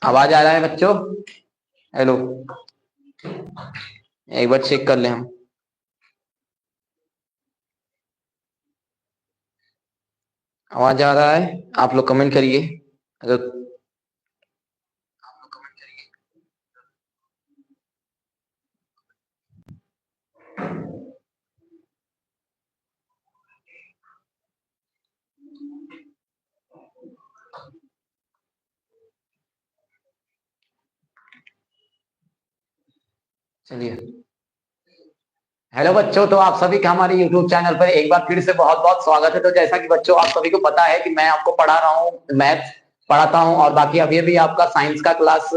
आवाज आ रहा है बच्चों? हेलो, एक बार चेक कर ले हम। आवाज आ रहा है? आप लोग कमेंट करिए अगर। चलिए, हेलो बच्चों, तो आप सभी का हमारे YouTube चैनल पर एक बार फिर से बहुत बहुत स्वागत है। तो जैसा कि बच्चों आप सभी को पता है कि मैं आपको पढ़ा रहा हूँ, मैथ पढ़ाता हूँ, और बाकी अभी अभी आपका साइंस का क्लास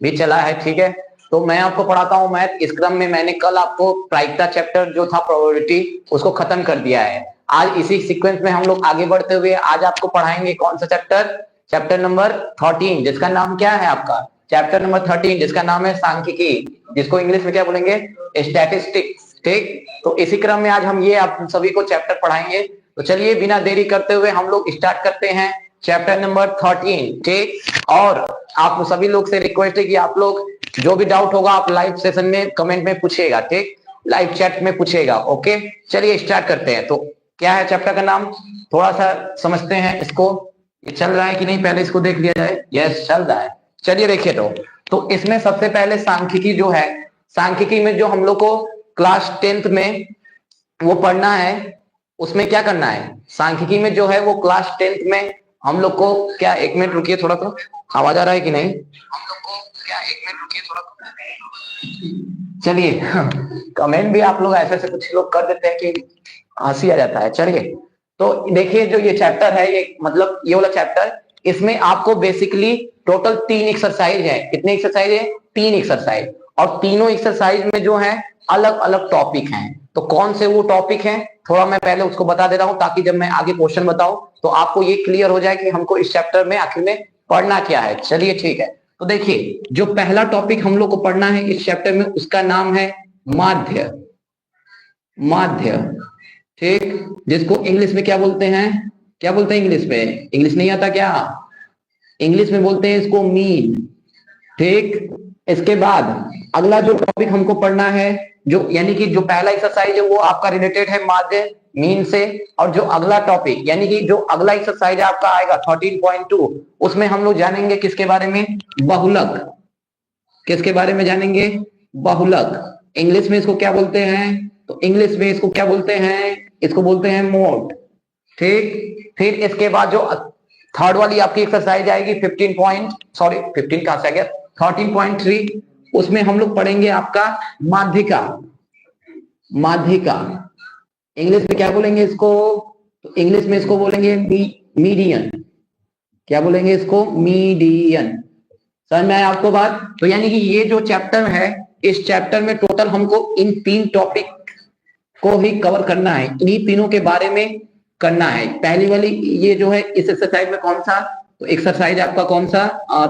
भी चला है, ठीक है। तो मैं आपको पढ़ाता हूँ मैथ। इस क्रम में मैंने कल आपको प्रायिकता चैप्टर जो था प्रोबेबिलिटी, उसको खत्म कर दिया है। आज इसी सीक्वेंस में हम लोग आगे बढ़ते हुए आज आपको पढ़ाएंगे कौन सा चैप्टर? चैप्टर नंबर 13, जिसका नाम क्या है आपका? चैप्टर नंबर 13 जिसका नाम है सांख्यिकी, जिसको इंग्लिश में क्या बोलेंगे? स्टैटिस्टिक्स, ठीक। तो इसी क्रम में आज हम ये आप सभी को चैप्टर पढ़ाएंगे। तो चलिए बिना देरी करते हुए हम लोग स्टार्ट करते हैं चैप्टर नंबर 13, ठीक। और आप सभी लोग से रिक्वेस्ट है कि आप लोग जो भी डाउट होगा आप लाइव सेशन में कमेंट में पूछिएगा, ठीक। लाइव चैट में पूछिएगा, ओके। चलिए स्टार्ट करते हैं। तो क्या है चैप्टर का नाम, थोड़ा सा समझते हैं इसको। ये चल रहा है कि नहीं, पहले इसको देख लिया जाए। यस, चल रहा है। चलिए देखिए, तो इसमें सबसे पहले सांख्यिकी जो है, सांख्यिकी में जो हम लोग को क्लास 10th में वो पढ़ना है, उसमें क्या करना है? सांख्यिकी में जो है वो क्लास 10th में हम लोग को क्या, एक मिनट रुकिए थोड़ा, तो आवाज आ रहा है कि नहीं? हम लोग को क्या, एक मिनट रुकिए थोड़ा। चलिए कमेंट भी आप लोग ऐसे ऐसे कुछ लोग कर देते हैं कि हंसी आ जाता है। चलिए, तो देखिए जो ये चैप्टर है, ये मतलब ये वाला चैप्टर, इसमें आपको बेसिकली टोटल 3 एक्सरसाइज है। कितने एक्सरसाइज है? 3 एक्सरसाइज। और तीनों एक्सरसाइज में जो है अलग अलग टॉपिक हैं। तो कौन से वो टॉपिक हैं, थोड़ा मैं पहले उसको बता दे रहा हूं, ताकि जब मैं आगे क्वेश्चन बताऊं तो आपको ये क्लियर हो जाए कि हमको इस चैप्टर में आखिर में पढ़ना क्या है। चलिए ठीक है, तो देखिए जो पहला टॉपिक हम लोग को पढ़ना है इस चैप्टर में, उसका नाम है माध्य। माध्य, ठीक। जिसको इंग्लिश में क्या बोलते हैं? क्या बोलते हैं इंग्लिश में? इंग्लिश नहीं आता क्या? इंग्लिश में बोलते हैं इसको मीन, ठीक। इसके बाद अगला जो टॉपिक हमको पढ़ना है, जो यानी कि जो पहला एक्सरसाइज है वो आपका रिलेटेड है माध्य, मीन से। और जो अगला टॉपिक यानी कि जो अगला एक्सरसाइज आपका आएगा 13.2, उसमें हम लोग जानेंगे किसके बारे में? बहुलक। किसके बारे में जानेंगे? बहुलक। इंग्लिश में इसको क्या बोलते हैं? तो इंग्लिश में इसको क्या बोलते हैं? इसको बोलते हैं मोड, ठीक। फिर इसके बाद जो थर्ड वाली आपकी एक्सरसाइज आएगी 15 कहां से आ गया, 13.3, उसमें हम लोग पढ़ेंगे आपका माध्यिका। माध्यिका इंग्लिश में क्या बोलेंगे इसको? तो इंग्लिश में इसको बोलेंगे मीडियन। क्या बोलेंगे इसको? मीडियन। समझ में आया आपको बात? तो यानी कि ये जो चैप्टर है, इस चैप्टर में टोटल हमको इन 3 टॉपिक को ही कवर करना है, इन्हीं तीनों के बारे में करना है। पहली वाली ये जो है इस एक्सरसाइज में कौन सा, तो एक्सरसाइज आपका कौन सा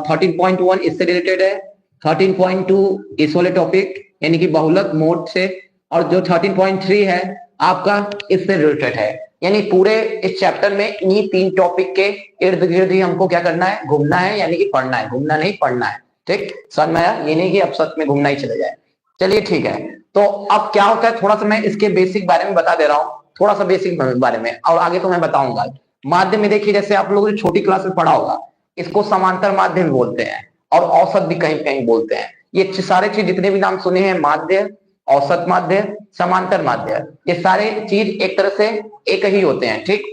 13.1 इससे रिलेटेड है। 13.2 इस वाले टॉपिक यानी कि बहुलक मोड से, और जो 13.3 है आपका इससे रिलेटेड है। यानी पूरे इस चैप्टर में इन्हीं 3 टॉपिक के इर्द गिर्द ही हमको क्या करना है? घूमना है, यानी कि पढ़ना है, घूमना नहीं पढ़ना है, ठीक। समझ में आया? ये नहीं कि अब सच में घूमना ही चले जाए। चलिए ठीक है, तो अब क्या होता है, थोड़ा सा मैं इसके बेसिक बारे में बता दे रहा हूँ, थोड़ा सा बेसिक बारे में, और आगे तो मैं बताऊंगा। माध्यम में देखिए, जैसे आप लोगों ने छोटी क्लास में पढ़ा होगा, इसको समांतर माध्यम बोलते हैं, और औसत भी कहीं कहीं बोलते हैं। ये सारे चीज जितने भी नाम सुने हैं, माध्य, औसत माध्य, समांतर माध्य, ये सारे चीज एक तरह से एक ही होते हैं, ठीक।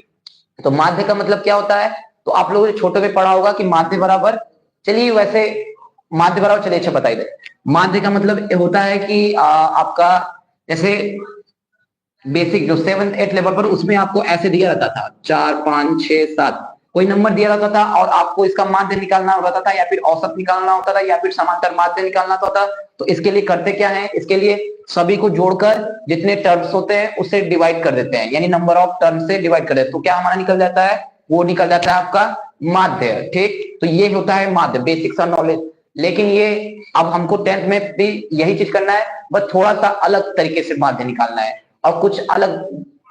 तो माध्य का मतलब क्या होता है, तो आप लोगों ने छोटे में पढ़ा होगा कि माध्य बराबर, चलिए वैसे माध्य बराबर, चलिए अच्छा बताइए। माध्य का मतलब ये होता है कि आपका जैसे बेसिक जो 7th 8th लेवल पर, उसमें आपको ऐसे दिया रहता था 4 5 6 7 कोई नंबर दिया रहता था, और आपको इसका माध्य निकालना होता था, या फिर औसत निकालना होता था, या फिर समांतर माध्य निकालना होता था। तो इसके लिए करते क्या है, इसके लिए सभी को जोड़कर जितने टर्म्स होते हैं उससे डिवाइड कर देते हैं, यानी नंबर ऑफ टर्म्स से डिवाइड कर देते हैं। तो क्या हमारा निकल जाता है? वो निकल जाता है आपका माध्य, ठीक। तो ये होता है माध्य, बेसिक सा नॉलेज। लेकिन ये अब हमको 10th में भी यही चीज करना है, बस थोड़ा सा अलग तरीके से माध्य निकालना है, और कुछ अलग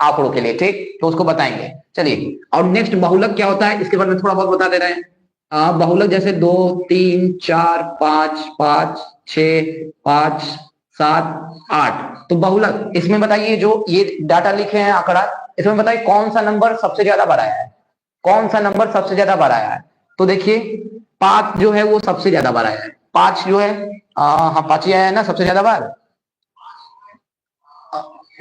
आंकड़ों के लिए, ठीक। तो उसको बताएंगे। चलिए, और नेक्स्ट बहुलक क्या होता है इसके बारे में थोड़ा बहुत बता दे रहे हैं। बहुलक जैसे 2 3 4 5 5 6 5 7 8, तो बहुलक इसमें बताइए जो ये डाटा लिखे हैं आंकड़ा, इसमें बताइए कौन सा नंबर सबसे ज्यादा बड़ा है, कौन सा नंबर सबसे ज्यादा बड़ा है। तो देखिए 5 जो है वो सबसे ज्यादा बड़ा है, 5 जो है हाँ 5 ही आया है ना सबसे ज्यादा बार,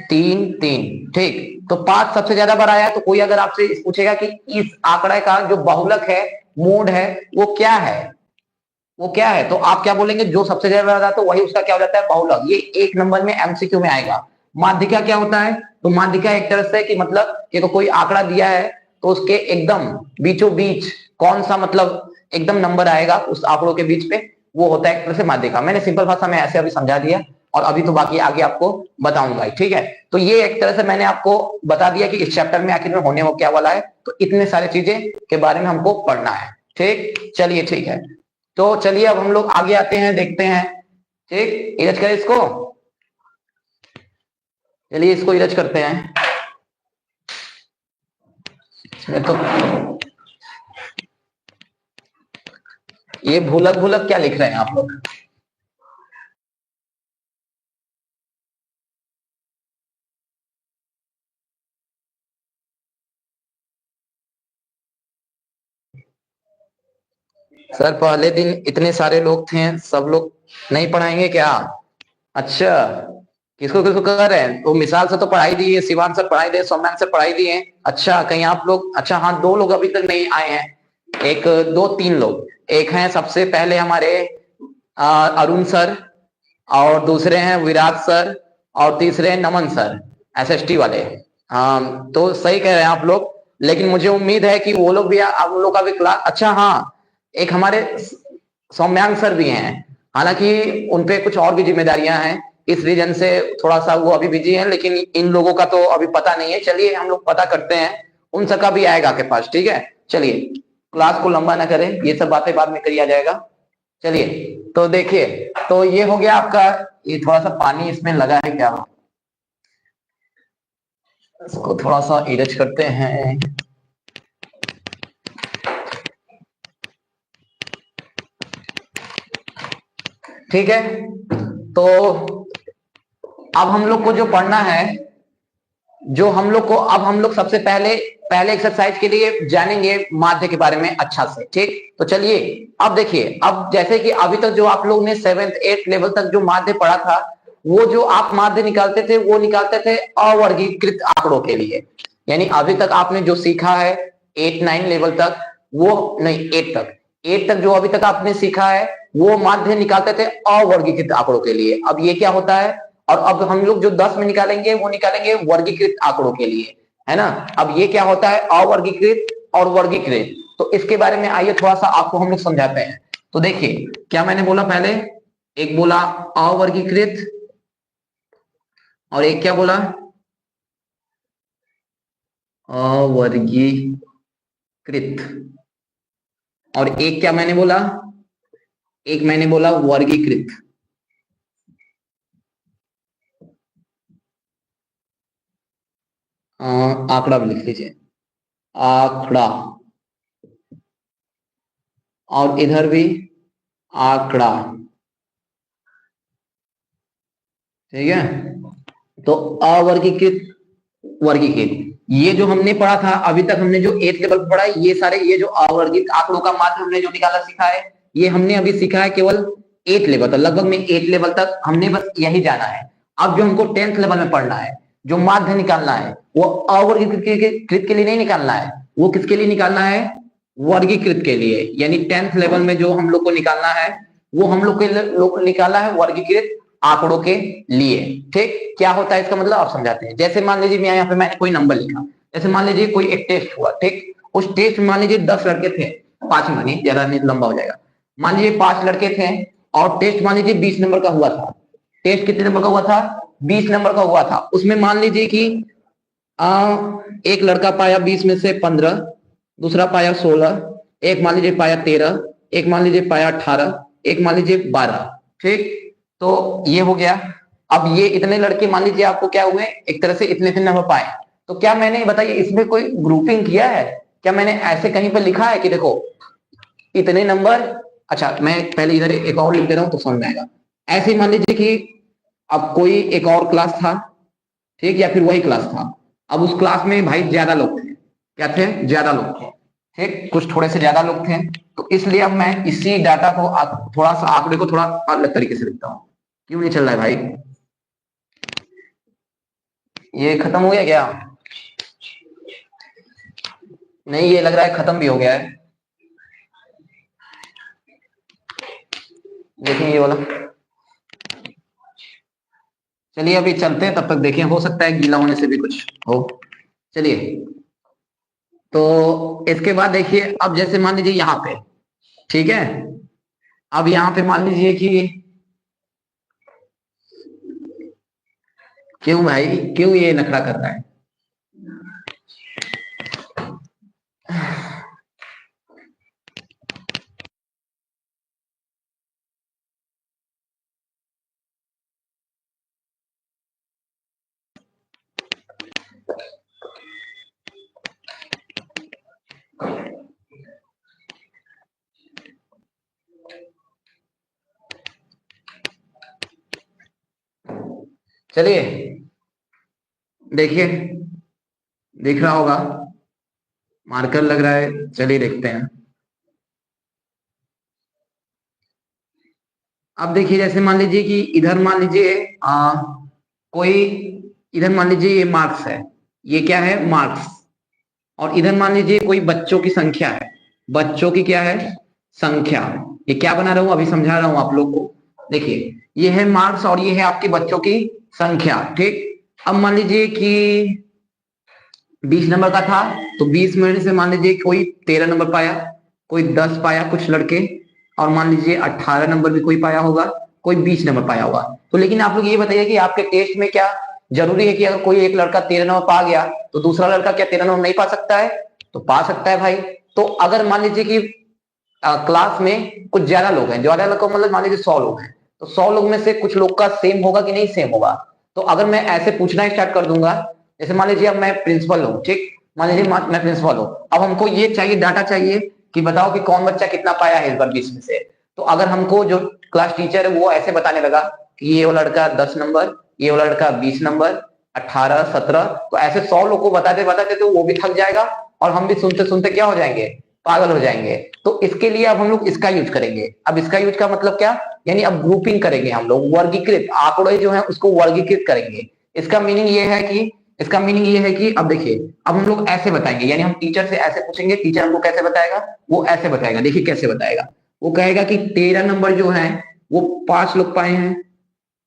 3 3, ठीक। तो 5 सबसे ज्यादा बार आया है। तो कोई अगर आपसे पूछेगा कि इस आंकड़े का जो बहुलक है, मोड है, वो क्या है, वो क्या है, तो आप क्या बोलेंगे, जो सबसे ज्यादा बड़ा तो वही उसका क्या हो जाता है, बहुलक। ये एक नंबर में एमसीक्यू में आएगा। माध्यिका क्या होता है, तो माध्यिका एक तरह से कि मतलब कि कोई आंकड़ा दिया है तो उसके एकदम बीचों बीच कौन सा मतलब एकदम नंबर आएगा उस आंकड़ों के बीच पे, वो होता है एक तरह से माध्यिका। मैंने सिंपल भाषा में ऐसे अभी समझा दिया, और अभी तो बाकी आगे आपको बताऊंगा, ठीक है। तो ये एक तरह से मैंने आपको बता दिया कि इस चैप्टर में आखिर में होने वो क्या वाला है। तो इतने सारे चीजें के बारे में हमको पढ़ना है, ठीक। चलिए ठीक है, तो चलिए अब हम लोग आगे आते हैं, देखते हैं, ठीक। इरेज करें इसको, चलिए इसको इरेज करते हैं। तो ये भूलक भूलक क्या लिख रहे हैं आप लोग, सर पहले दिन इतने सारे लोग थे, सब लोग नहीं पढ़ाएंगे क्या। अच्छा, किसको किसको कर रहे हैं, तो मिसाल से तो पढ़ाई दी है, शिवान सर पढ़ाई दे, सौम्यान सर पढ़ाई दिए। अच्छा कहीं आप लोग, अच्छा हाँ 2 लोग अभी तक नहीं आए हैं, एक 2 3 लोग, एक हैं सबसे पहले हमारे अरुण सर, और दूसरे हैं विराट सर, और तीसरे हैं नमन सर, एसएसटी वाले। हाँ तो सही कह रहे हैं आप लोग, लेकिन मुझे उम्मीद है कि वो लोग भी, आप लोग का भी क्लास, अच्छा हाँ एक हमारे सौम्यांक सर भी हैं, हालांकि उनपे कुछ और भी जिम्मेदारियां हैं, इस रीजन से थोड़ा सा वो अभी बिजी हैं, लेकिन इन लोगों का तो अभी पता नहीं है। चलिए हम लोग पता करते हैं, उन सबका भी आएगा आपके पास, ठीक है। चलिए क्लास को लंबा ना करें, ये सब बातें बाद में करिया जाएगा। चलिए तो देखिए, तो ये हो गया आपका, ये थोड़ा सा पानी इसमें लगा है क्या, इसको थोड़ा सा इरेज करते हैं, ठीक है। तो अब हम लोग को जो पढ़ना है, जो हम लोग को, अब हम लोग सबसे पहले पहले एक्सरसाइज के लिए जानेंगे माध्य के बारे में अच्छा से, ठीक। तो चलिए अब देखिए, अब जैसे कि अभी तक जो आप लोग ने 7th 8th लेवल तक जो माध्य पढ़ा था, वो जो आप माध्य निकालते थे वो निकालते थे अवर्गीकृत आंकड़ों के लिए। यानी अभी तक आपने जो सीखा है 8 9 लेवल तक, वो नहीं 8 तक, 8 तक जो अभी तक आपने सीखा है वो माध्य निकालते थे अवर्गीकृत आंकड़ों के लिए। अब ये क्या होता है, और अब हम लोग जो 10 में निकालेंगे वो निकालेंगे वर्गीकृत आंकड़ों के लिए, है ना। अब ये क्या होता है अवर्गीकृत और वर्गीकृत, तो इसके बारे में आइए थोड़ा सा आपको हम लोग समझाते हैं। तो देखिए क्या मैंने बोला, पहले एक बोला अवर्गीकृत, और एक क्या बोला अवर्गीकृत, और एक क्या मैंने बोला, एक मैंने बोला वर्गीकृत। आंकड़ा भी लिख लीजिए, आंकड़ा, और इधर भी आंकड़ा, ठीक है। तो अवर्गीकृत, वर्गीकृत, ये जो हमने पढ़ा था अभी तक, हमने जो 8th लेवल पढ़ा है, ये सारे ये जो अवर्गित आंकड़ों का माध्य हमने जो निकाला सीखा है, ये हमने अभी सीखा है केवल 8th लेवल तक, लगभग में 8th लेवल तक हमने बस यही जाना है। अब जो हमको 10th लेवल में पढ़ना है, जो माध्य निकालना है, वो अवर्गीकृत के लिए नहीं निकालना है, वो किसके लिए निकालना है, वर्गीकृत के लिए। यानी 10th लेवल में जो हम लोग को निकालना है, वो हम लोग के निकालना है वर्गीकृत आंकड़ों के लिए, ठीक। क्या होता है इसका मतलब आप समझाते हैं। जैसे मान लीजिए मैं यहाँ पे मैंने कोई नंबर लिखा, जैसे मान लीजिए कोई एक टेस्ट हुआ, ठीक। उस टेस्ट में मान लीजिए 10 लड़के थे, 5 मानिए, ज्यादा नहीं लंबा हो जाएगा, मान लीजिए 5 लड़के थे, और टेस्ट मान लीजिए 20 नंबर का हुआ था। टेस्ट कितने नंबर का हुआ था, 20 नंबर का हुआ था। उसमें मान लीजिए कि एक लड़का पाया 20 में से 15, दूसरा पाया 16, एक मान लीजिए पाया 13, एक मान लीजिए पाया 18, एक मान लीजिए 12, ठीक। तो ये हो गया। अब ये इतने लड़के मान लीजिए आपको क्या हुए, एक तरह से इतने इतने नंबर पाए। तो क्या मैंने बताइए इसमें कोई ग्रुपिंग किया है, क्या मैंने ऐसे कहीं पर लिखा है कि देखो इतने नंबर। अच्छा मैं पहले इधर एक और लिख दे रहा हूं तो समझ में आएगा। ऐसे ही मान लीजिए कि अब कोई एक और क्लास था, ठीक, या फिर वही क्लास था। अब उस क्लास में भाई ज्यादा लोग थे, क्या थे, ज्यादा लोग थे, ठीक, कुछ थोड़े से ज्यादा लोग थे। तो इसलिए अब मैं इसी डाटा को थोड़ा सा आंकड़े को थोड़ा अलग तरीके से लिखता हूँ। क्यों नहीं चल रहा है भाई? ये खत्म हो गया क्या? नहीं, ये लग रहा है खत्म भी हो गया है। देखिए ये वाला। चलिए अभी चलते हैं, तब तक देखें, हो सकता है गीला होने से भी कुछ हो। चलिए, तो इसके बाद देखिए, अब जैसे मान लीजिए यहाँ पे, ठीक है, अब यहाँ पे मान लीजिए कि क्यों भाई, क्यों ये नखरा कर रहा है? चलिए देखिए, दिख रहा होगा, मार्कर लग रहा है, चलिए देखते हैं। अब देखिए जैसे मान लीजिए कि इधर मान लीजिए कोई, इधर मान लीजिए ये मार्क्स है, ये क्या है, मार्क्स। और इधर मान लीजिए कोई बच्चों की संख्या है, बच्चों की क्या है, संख्या। ये क्या बना रहा हूं, अभी समझा रहा हूं आप लोग को। देखिए ये है मार्क्स और ये है आपके बच्चों की संख्या, ठीक। अब मान लीजिए कि 20 नंबर का था, तो 20 में से मान लीजिए कोई 13 नंबर पाया, कोई 10 पाया कुछ लड़के, और मान लीजिए 18 नंबर भी कोई पाया होगा, कोई 20 नंबर पाया होगा। तो लेकिन आप लोग ये बताइए कि आपके टेस्ट में क्या जरूरी है कि अगर कोई एक लड़का 13 नंबर पा गया तो दूसरा लड़का क्या 13 नंबर नहीं पा सकता है? तो पा सकता है भाई। तो अगर मान लीजिए कि क्लास में कुछ ज्यादा लोग हैं, ज्यादा लोग मतलब मान लीजिए 100 लोग हैं, तो 100 लोग में से कुछ लोग का सेम होगा कि नहीं सेम होगा? तो अगर मैं ऐसे पूछना स्टार्ट कर दूंगा, जैसे मान लीजिए अब मैं प्रिंसिपल हूँ, ठीक, मान लीजिए मैं प्रिंसिपल हूँ, अब हमको ये चाहिए, डाटा चाहिए कि बताओ कि कौन बच्चा कितना पाया है इस बार 20 में से। तो अगर हमको जो क्लास टीचर है वो ऐसे बताने लगा कि ये वाला लड़का 10 नंबर, ये वाला लड़का 20 नंबर, 18, 17, तो ऐसे 100 लोग को बताते बताते तो वो भी थक जाएगा और हम भी सुनते सुनते क्या हो जाएंगे, पागल हो जाएंगे। तो इसके लिए अब हम लोग इसका यूज करेंगे। अब इसका यूज का मतलब क्या, यानी अब ग्रुपिंग करेंगे हम लोग, वर्गीकृत आंकड़े जो है उसको वर्गीकृत करेंगे। इसका मीनिंग ये है कि, इसका मीनिंग ये है कि अब देखिए, अब हम लोग ऐसे बताएंगे, यानी हम टीचर से ऐसे पूछेंगे, टीचर हमको कैसे बताएगा, वो ऐसे बताएगा। देखिए कैसे बताएगा, वो कहेगा कि 13 नंबर जो है वो 5 लोग पाए हैं,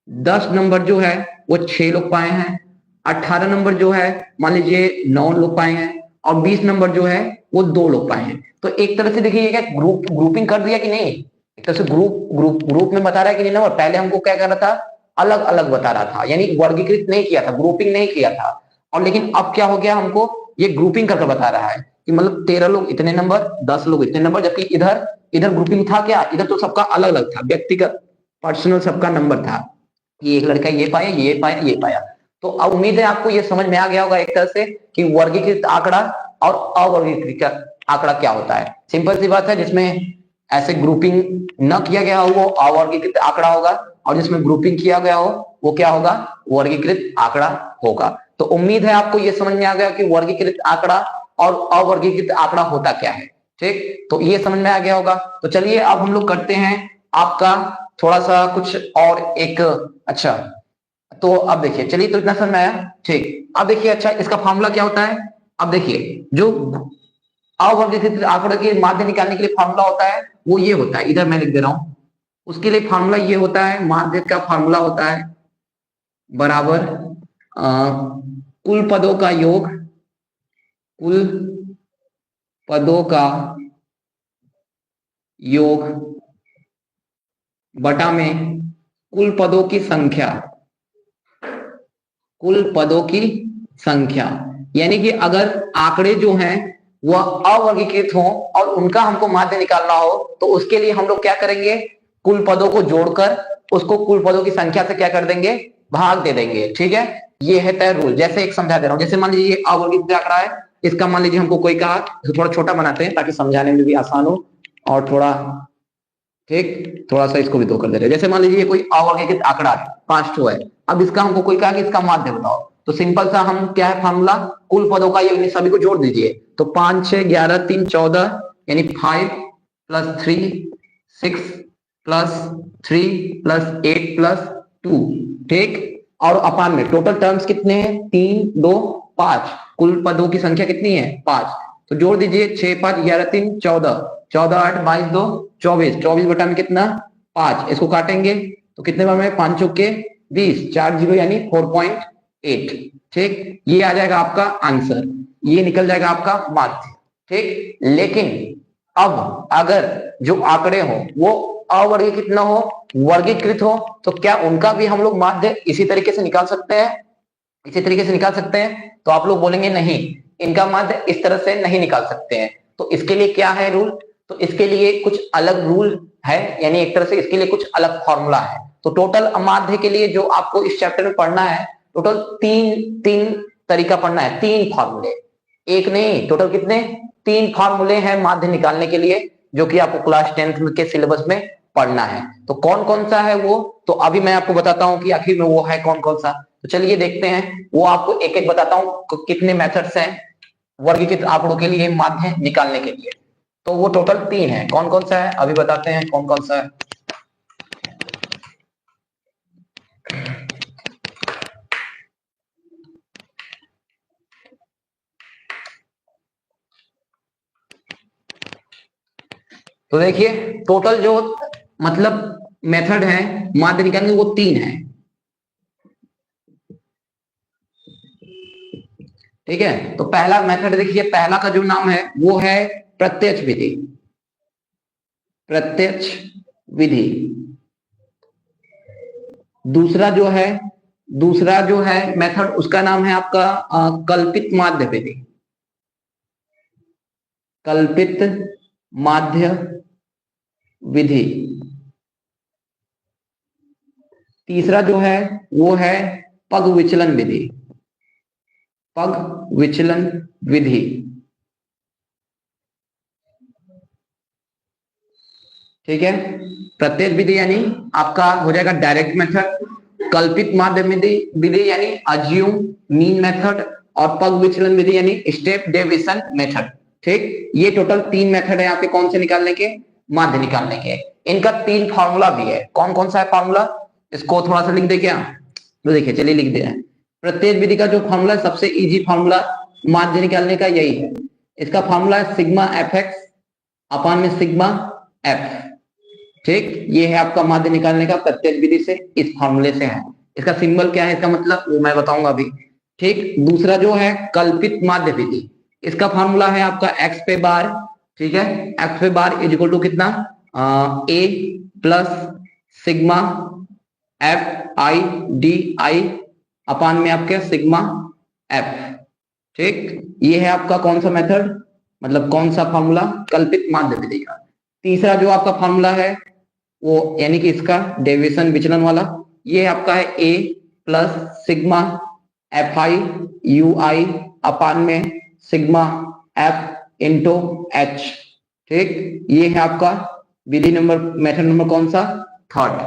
10 नंबर जो है वो 6 लोग पाए हैं, 18 नंबर जो है मान लीजिए 9 लोग पाए हैं, और 20 नंबर जो है वो 2 लोग पाए हैं। तो एक तरह से देखिए क्या ग्रुपिंग कर दिया कि नहीं, एक तरह से ग्रुप में बता रहा है कि नहीं नंबर। पहले हमको क्या कर रहा था, अलग अलग बता रहा था, यानी वर्गीकृत नहीं किया था, ग्रुपिंग नहीं किया था। और लेकिन अब क्या हो गया, हमको ये ग्रुपिंग करके बता रहा है कि मतलब 13 लोग इतने नंबर, 10 लोग इतने नंबर, जबकि इधर इधर ग्रुपिंग था क्या, इधर तो सबका अलग अलग था, व्यक्तिगत पर्सनल सबका नंबर था, ये एक लड़का ये पाया, ये पाया, ये पाया। तो अब उम्मीद है आपको ये समझ में आ गया होगा एक तरह से कि वर्गीकृत आंकड़ा और अवर्गीकृत आंकड़ा क्या होता है। सिंपल सी बात है, जिसमें ऐसे ग्रुपिंग न किया गया हो वो अवर्गीकृत आंकड़ा होगा, और जिसमें ग्रुपिंग किया गया हो वो क्या होगा, वर्गीकृत आंकड़ा होगा। तो उम्मीद है आपको ये समझ में आ गया कि वर्गीकृत आंकड़ा और अवर्गीकृत आंकड़ा होता क्या है, ठीक, तो ये समझ में आ गया होगा। तो चलिए अब हम लोग करते हैं आपका थोड़ा सा कुछ और एक, अच्छा, तो अब देखिए, चलिए तो इतना समझ में आया, ठीक। अब देखिए, अच्छा इसका फॉर्मूला क्या होता है। अब देखिए जो अवर्गीकृत आंकड़े के माध्य निकालने के लिए फॉर्मूला होता है वो ये होता है, इधर मैं लिख दे रहा हूं। उसके लिए फॉर्मूला ये होता है, माध्य का फॉर्मूला होता है बराबर कुल पदों का योग, कुल पदों का योग बटा में कुल पदों की संख्या, कुल पदों की संख्या। यानी कि अगर आंकड़े जो हैं वह अवर्गीकृत हो और उनका हमको माध्य निकालना हो, तो उसके लिए हम लोग क्या करेंगे, कुल पदों को जोड़कर उसको कुल पदों की संख्या से क्या कर देंगे, भाग दे देंगे, ठीक है। ये है तय रूल। जैसे एक समझा दे रहा हूं, जैसे मान लीजिए ये अवर्गीकृत आंकड़ा है, इसका मान लीजिए हमको कोई कहा, तो थोड़ा छोटा बनाते हैं ताकि समझाने में भी आसान हो। और थोड़ा, ठीक, थोड़ा सा इसको भी 2 कर दे रहे हैं। जैसे मान लीजिए कोई अवर्गीकृत आंकड़ा है, 5 है। अब इसका हमको कोई कहा कि इसका माध्य बताओ, तो सिंपल सा हम क्या है फार्मूला, कुल पदों का ये सभी को जोड़ दीजिए। तो 5 6 11 3 14 यानी 5 + 3 6 + 3 + 8 + 2, ठीक। और अपान में टोटल टर्म्स कितने हैं, 3 2 5, कुल पदों की संख्या कितनी है, 5। तो जोड़ दीजिए, 6 5 11 3 14, 14 8 22 2 24, 24 बटा में कितना, 5। इसको काटेंगे तो कितने बार में, 5 चौके 20, 4 0 यानी 4.8, ठीक। ये आ जाएगा आपका आंसर, ये निकल जाएगा आपका माध्य, ठीक। लेकिन अब अगर जो आंकड़े हो वो अवर्गीकृत न हो, वर्गीकृत हो, तो क्या उनका भी हम लोग माध्य इसी तरीके से निकाल सकते हैं, इसी तरीके से निकाल सकते हैं? तो आप लोग बोलेंगे नहीं, इनका माध्य इस तरह से नहीं निकाल सकते हैं। तो इसके लिए क्या है रूल, तो इसके लिए कुछ अलग रूल है, यानी एक तरह से इसके लिए कुछ अलग फॉर्मूला है। तो टोटल अमाध्य के लिए जो आपको इस चैप्टर में पढ़ना है, टोटल तीन तरीका पढ़ना है, 3 फॉर्मूले, एक नहीं, टोटल कितने, 3 फॉर्मूले हैं माध्य निकालने के लिए, जो कि आपको क्लास 10th के सिलेबस में पढ़ना है। तो कौन कौन सा है वो, तो अभी मैं आपको बताता हूं कि आखिर में वो है कौन कौन सा। तो चलिए देखते हैं, वो आपको एक एक बताता हूं कितने मेथड्स हैं वर्गीकृत आंकड़ों के लिए माध्य निकालने के लिए। तो वो टोटल 3 है, कौन कौन सा है अभी बताते हैं कौन कौन सा है। तो देखिए टोटल जो मतलब मेथड है माध्य निकालने वो 3 है, ठीक है। तो पहला मेथड देखिए, पहला का जो नाम है वो है प्रत्यक्ष विधि, प्रत्यक्ष विधि। दूसरा जो है मेथड, उसका नाम है आपका कल्पित माध्य विधि, कल्पित माध्य विधि। तीसरा जो है वो है पग विचलन विधि, पग विचलन विधि, ठीक है। प्रत्यक्ष विधि यानी आपका हो जाएगा डायरेक्ट मेथड, कल्पित माध्य विधि यानी अज्यूम मीन मेथड, और पग विचलन विधि यानी स्टेप डेविएशन मेथड, ठीक। ये टोटल 3 मेथड है आपके कौन से निकालने के, माध्य निकालने के। इनका 3 फॉर्मूला भी है, कौन कौन सा है फॉर्मूला, इसको थोड़ा सा लिख दे क्या, तो देखिए चलिए लिख दे रहे हैं। प्रत्येक विधि का जो फॉर्मूला सबसे इजी फॉर्मूला माध्य निकालने का यही है, इसका फॉर्मूला है सिग्मा एफ एक्स अपान में सिग्मा एफ, ठीक। ये है आपका माध्य निकालने का प्रत्येक विधि से, इस फॉर्मूले से है। इसका सिंबल क्या है, इसका मतलब वो मैं बताऊंगा अभी, ठीक। दूसरा जो है कल्पित माध्य विधि, इसका फॉर्मूला है आपका एक्स पे बार, ठीक है। एक्स पे बार इज इक्वल टू कितना, A plus sigma F I D I upon में आपके सिग्मा एफ, ठीक। ये है आपका कौन सा मेथड, मतलब कौन सा फॉर्मूला, कल्पित माध्य विधि का। तीसरा जो आपका फॉर्मूला है वो यानी कि इसका डेविएशन विचलन वाला, ये आपका है A plus sigma F I U I upon में सिग्मा एफ इंटू एच, ठीक। ये है आपका विधि नंबर, मेथड नंबर कौन सा, 3rd,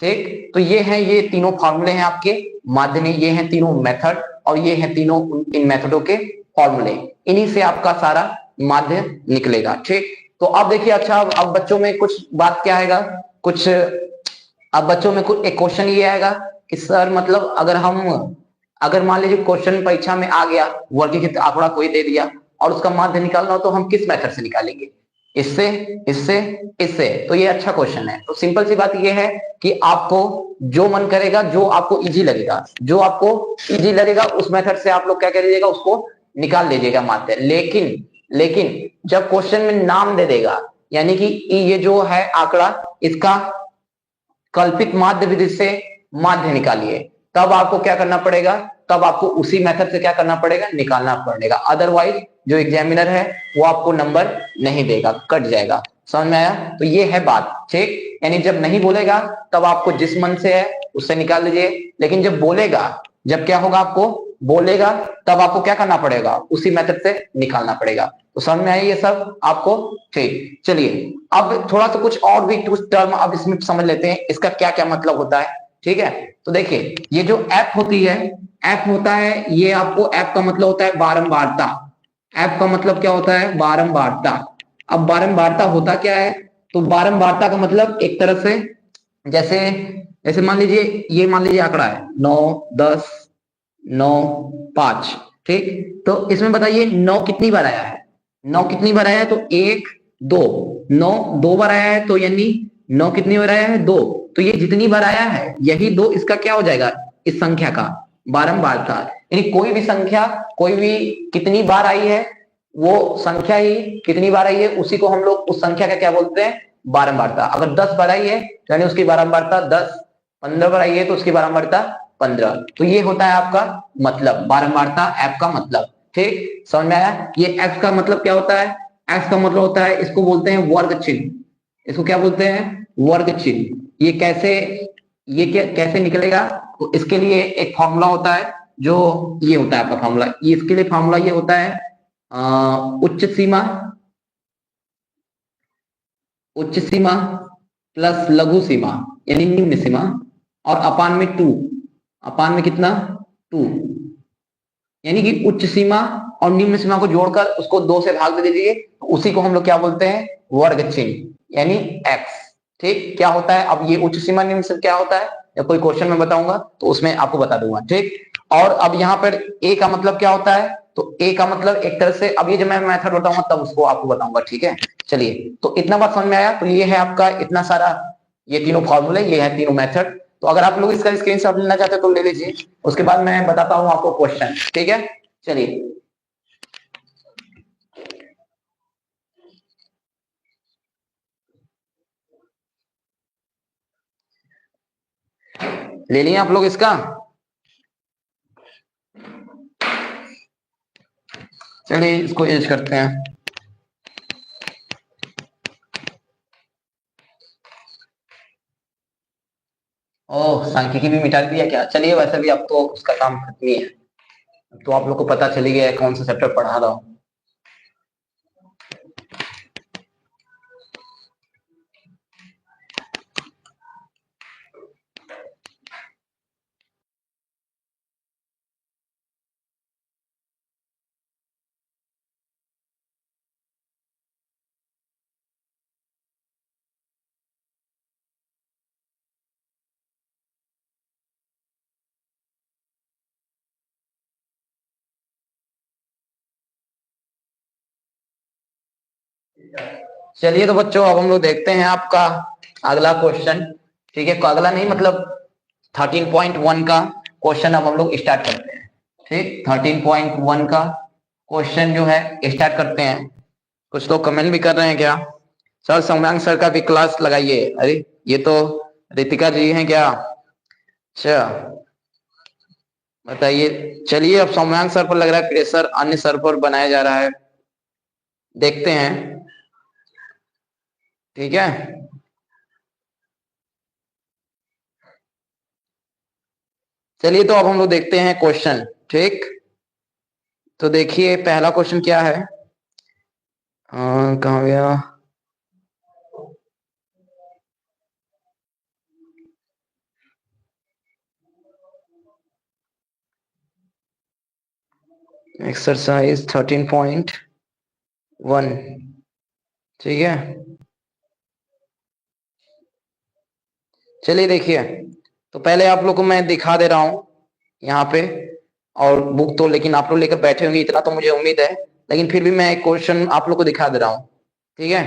ठीक। तो ये तीनों फॉर्मूले हैं आपके माध्य में, ये हैं तीनों मेथड, और ये हैं तीनों इन मेथडों के फॉर्मूले, इन्हीं से आपका सारा माध्य निकलेगा, ठीक। तो अब देखिए, अच्छा अब बच्चों में कुछ बात क्या आएगा, कुछ अब बच्चों में कुछ एक क्वेश्चन ये आएगा कि सर मतलब अगर मान लीजिए क्वेश्चन परीक्षा में आ गया, वर्गीकृत आंकड़ा कोई दे दिया और उसका माध्य निकालना हो, तो हम किस मेथड से निकालेंगे, इससे इससे इससे। तो ये अच्छा क्वेश्चन है। तो सिंपल सी बात ये है कि आपको जो मन करेगा, जो आपको इजी लगेगा, जो आपको इजी लगेगा उस मेथड से आप लोग क्या कर लीजिएगा, उसको निकाल लीजिएगा माध्य। लेकिन जब क्वेश्चन में नाम दे देगा, यानी कि ये जो है आंकड़ा, इसका कल्पित माध्य विधि से माध्य निकालिए, तब आपको क्या करना पड़ेगा, तब आपको उसी मेथड से क्या करना पड़ेगा, निकालना पड़ेगा। अदरवाइज जो एग्जामिनर है वो आपको नंबर नहीं देगा, कट जाएगा। समझ में आया? तो ये है बात, ठीक। यानी जब नहीं बोलेगा तब आपको जिस मन से है उससे निकाल लीजिए, लेकिन जब बोलेगा, जब क्या होगा, आपको बोलेगा तब आपको क्या करना पड़ेगा, उसी मेथड से निकालना पड़ेगा। तो समझ में आई ये सब आपको? ठीक, चलिए अब थोड़ा सा कुछ और भी कुछ टर्म अब इसमें समझ लेते हैं, इसका क्या क्या मतलब होता है। ठीक है, तो देखिए ये जो ऐप होती है, ऐप होता है, ये आपको ऐप का मतलब होता है बारंबारता। ऐप का मतलब क्या होता है? बारंबारता। अब बारंबारता होता क्या है? तो बारंबारता का मतलब एक तरह से जैसे जैसे मान लीजिए, ये मान लीजिए आंकड़ा है 9 10 9 5। ठीक, तो इसमें बताइए 9 कितनी बार आया है? 9 कितनी बार आया है? तो 1 2, 9 2 बार आया है, तो यानी 9 कितनी बार आया है? 2। तो ये जितनी बार आया है यही 2 इसका क्या हो जाएगा, इस संख्या का बारंबारता। यानी कोई भी संख्या, कोई भी कितनी बार आई है, वो संख्या ही कितनी बार आई है उसी को हम लोग उस संख्या का क्या बोलते हैं? बारंबारता। अगर 10 बार आई है यानी उसकी बारंबारता 10, 15 बार आई है तो उसकी बारंबारता 15। तो ये होता है आपका मतलब बारंबारता, ऐप का मतलब। ठीक, समझ में आया? ये एक्स का मतलब क्या होता है? एक्स का मतलब होता है, इसको बोलते हैं वर्ग चिन्ह। इसको क्या बोलते हैं? वर्ग चिन्ह। ये कैसे, ये क्या कैसे निकलेगा? तो इसके लिए एक फॉर्मूला होता है, जो ये होता है आपका फॉर्मूला। इसके लिए फॉर्मूला ये होता है उच्च सीमा, उच्च सीमा प्लस लघु सीमा यानी निम्न सीमा, और अपान में 2। अपान में कितना? 2। यानी कि उच्च सीमा और निम्न सीमा को जोड़कर उसको 2 से भाग दे दीजिए, तो उसी को हम लोग क्या बोलते हैं? वर्ग चिन्ह यानी एक्स। ठीक, क्या होता है अब ये उच्च सीमा निम्न सीमा क्या होता है? या कोई क्वेश्चन में बताऊंगा तो उसमें आपको बता दूंगा। ठीक, और अब यहाँ पर ए का मतलब क्या होता है? तो ए का मतलब एक तरह से, अब ये जब मैं मेथड बताऊंगा तब उसको आपको बताऊंगा। ठीक है, चलिए तो इतना बात समझ में आया? तो ये है आपका इतना सारा, ये तीनों फॉर्मूले, ये है तीनों मेथड। तो अगर आप लोग इसका स्क्रीनशॉट लेना चाहते हो तो ले लीजिए, उसके बाद मैं बताता हूँ आपको क्वेश्चन। ठीक है, चलिए ले लिए आप लोग इसका? चलिए इसको एज करते हैं। ओह, सांख्यिकी भी मिटा दिया क्या? चलिए वैसे भी अब तो उसका काम खत्म ही है, अब तो आप लोग को पता चली गया है कौन सा चैप्टर पढ़ा रहा हूँ। चलिए तो बच्चों अब हम लोग देखते हैं आपका अगला क्वेश्चन। ठीक है, अगला नहीं मतलब 13.1 का क्वेश्चन अब हम लोग स्टार्ट करते हैं। ठीक, 13.1 का क्वेश्चन जो है स्टार्ट करते हैं। कुछ लोग कमेंट भी कर रहे हैं क्या? सर सौम्यांक सर का भी क्लास लगाइए। अरे ये तो रितिका जी हैं क्या? अच्छा, बताइए। चलिए अब सौम्यांक सर पर लग रहा है प्रेशर अन्य सर पर बनाया जा रहा है, देखते हैं। ठीक है, चलिए तो अब हम लोग देखते हैं क्वेश्चन। ठीक, तो देखिए पहला क्वेश्चन क्या है? कहाँ गया? एक्सरसाइज 13.1। ठीक है, चलिए देखिए, तो पहले आप लोग को मैं दिखा दे रहा हूं यहाँ पे, और बुक तो लेकिन आप लोग लेकर बैठे होंगे इतना तो मुझे उम्मीद है, लेकिन फिर भी मैं एक क्वेश्चन आप लोग को दिखा दे रहा हूँ। ठीक है,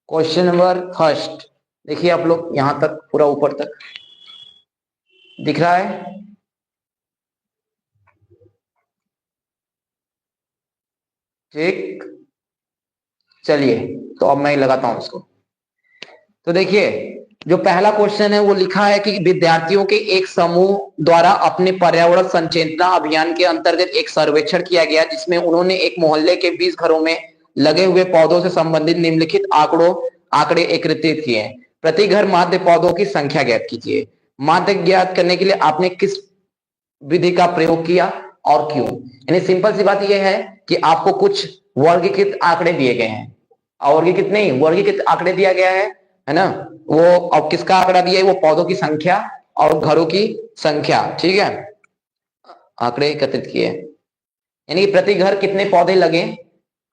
क्वेश्चन नंबर फर्स्ट, देखिए आप लोग यहां तक पूरा ऊपर तक दिख रहा है? ठीक, चलिए तो अब मैं लगाता हूं इसको। तो देखिए जो पहला क्वेश्चन है वो लिखा है कि विद्यार्थियों के एक समूह द्वारा अपने पर्यावरण संचेतना अभियान के अंतर्गत एक सर्वेक्षण किया गया, जिसमें उन्होंने एक मोहल्ले के 20 घरों में लगे हुए पौधों से संबंधित निम्नलिखित आंकड़े एकत्रित किए। प्रति घर माध्य पौधों की संख्या ज्ञात कीजिए। माध्य ज्ञात करने के लिए आपने किस विधि का प्रयोग किया और क्यों। यानी सिंपल सी बात यह है कि आपको कुछ वर्गीकृत आंकड़े दिए गए हैं, वर्गीकृत नहीं, वर्गीकृत आंकड़े दिया गया है ना। वो अब किसका आंकड़ा दिया है, वो पौधों की संख्या और घरों की संख्या, ठीक है, आंकड़े एकत्रित किए, यानी प्रति घर कितने पौधे लगे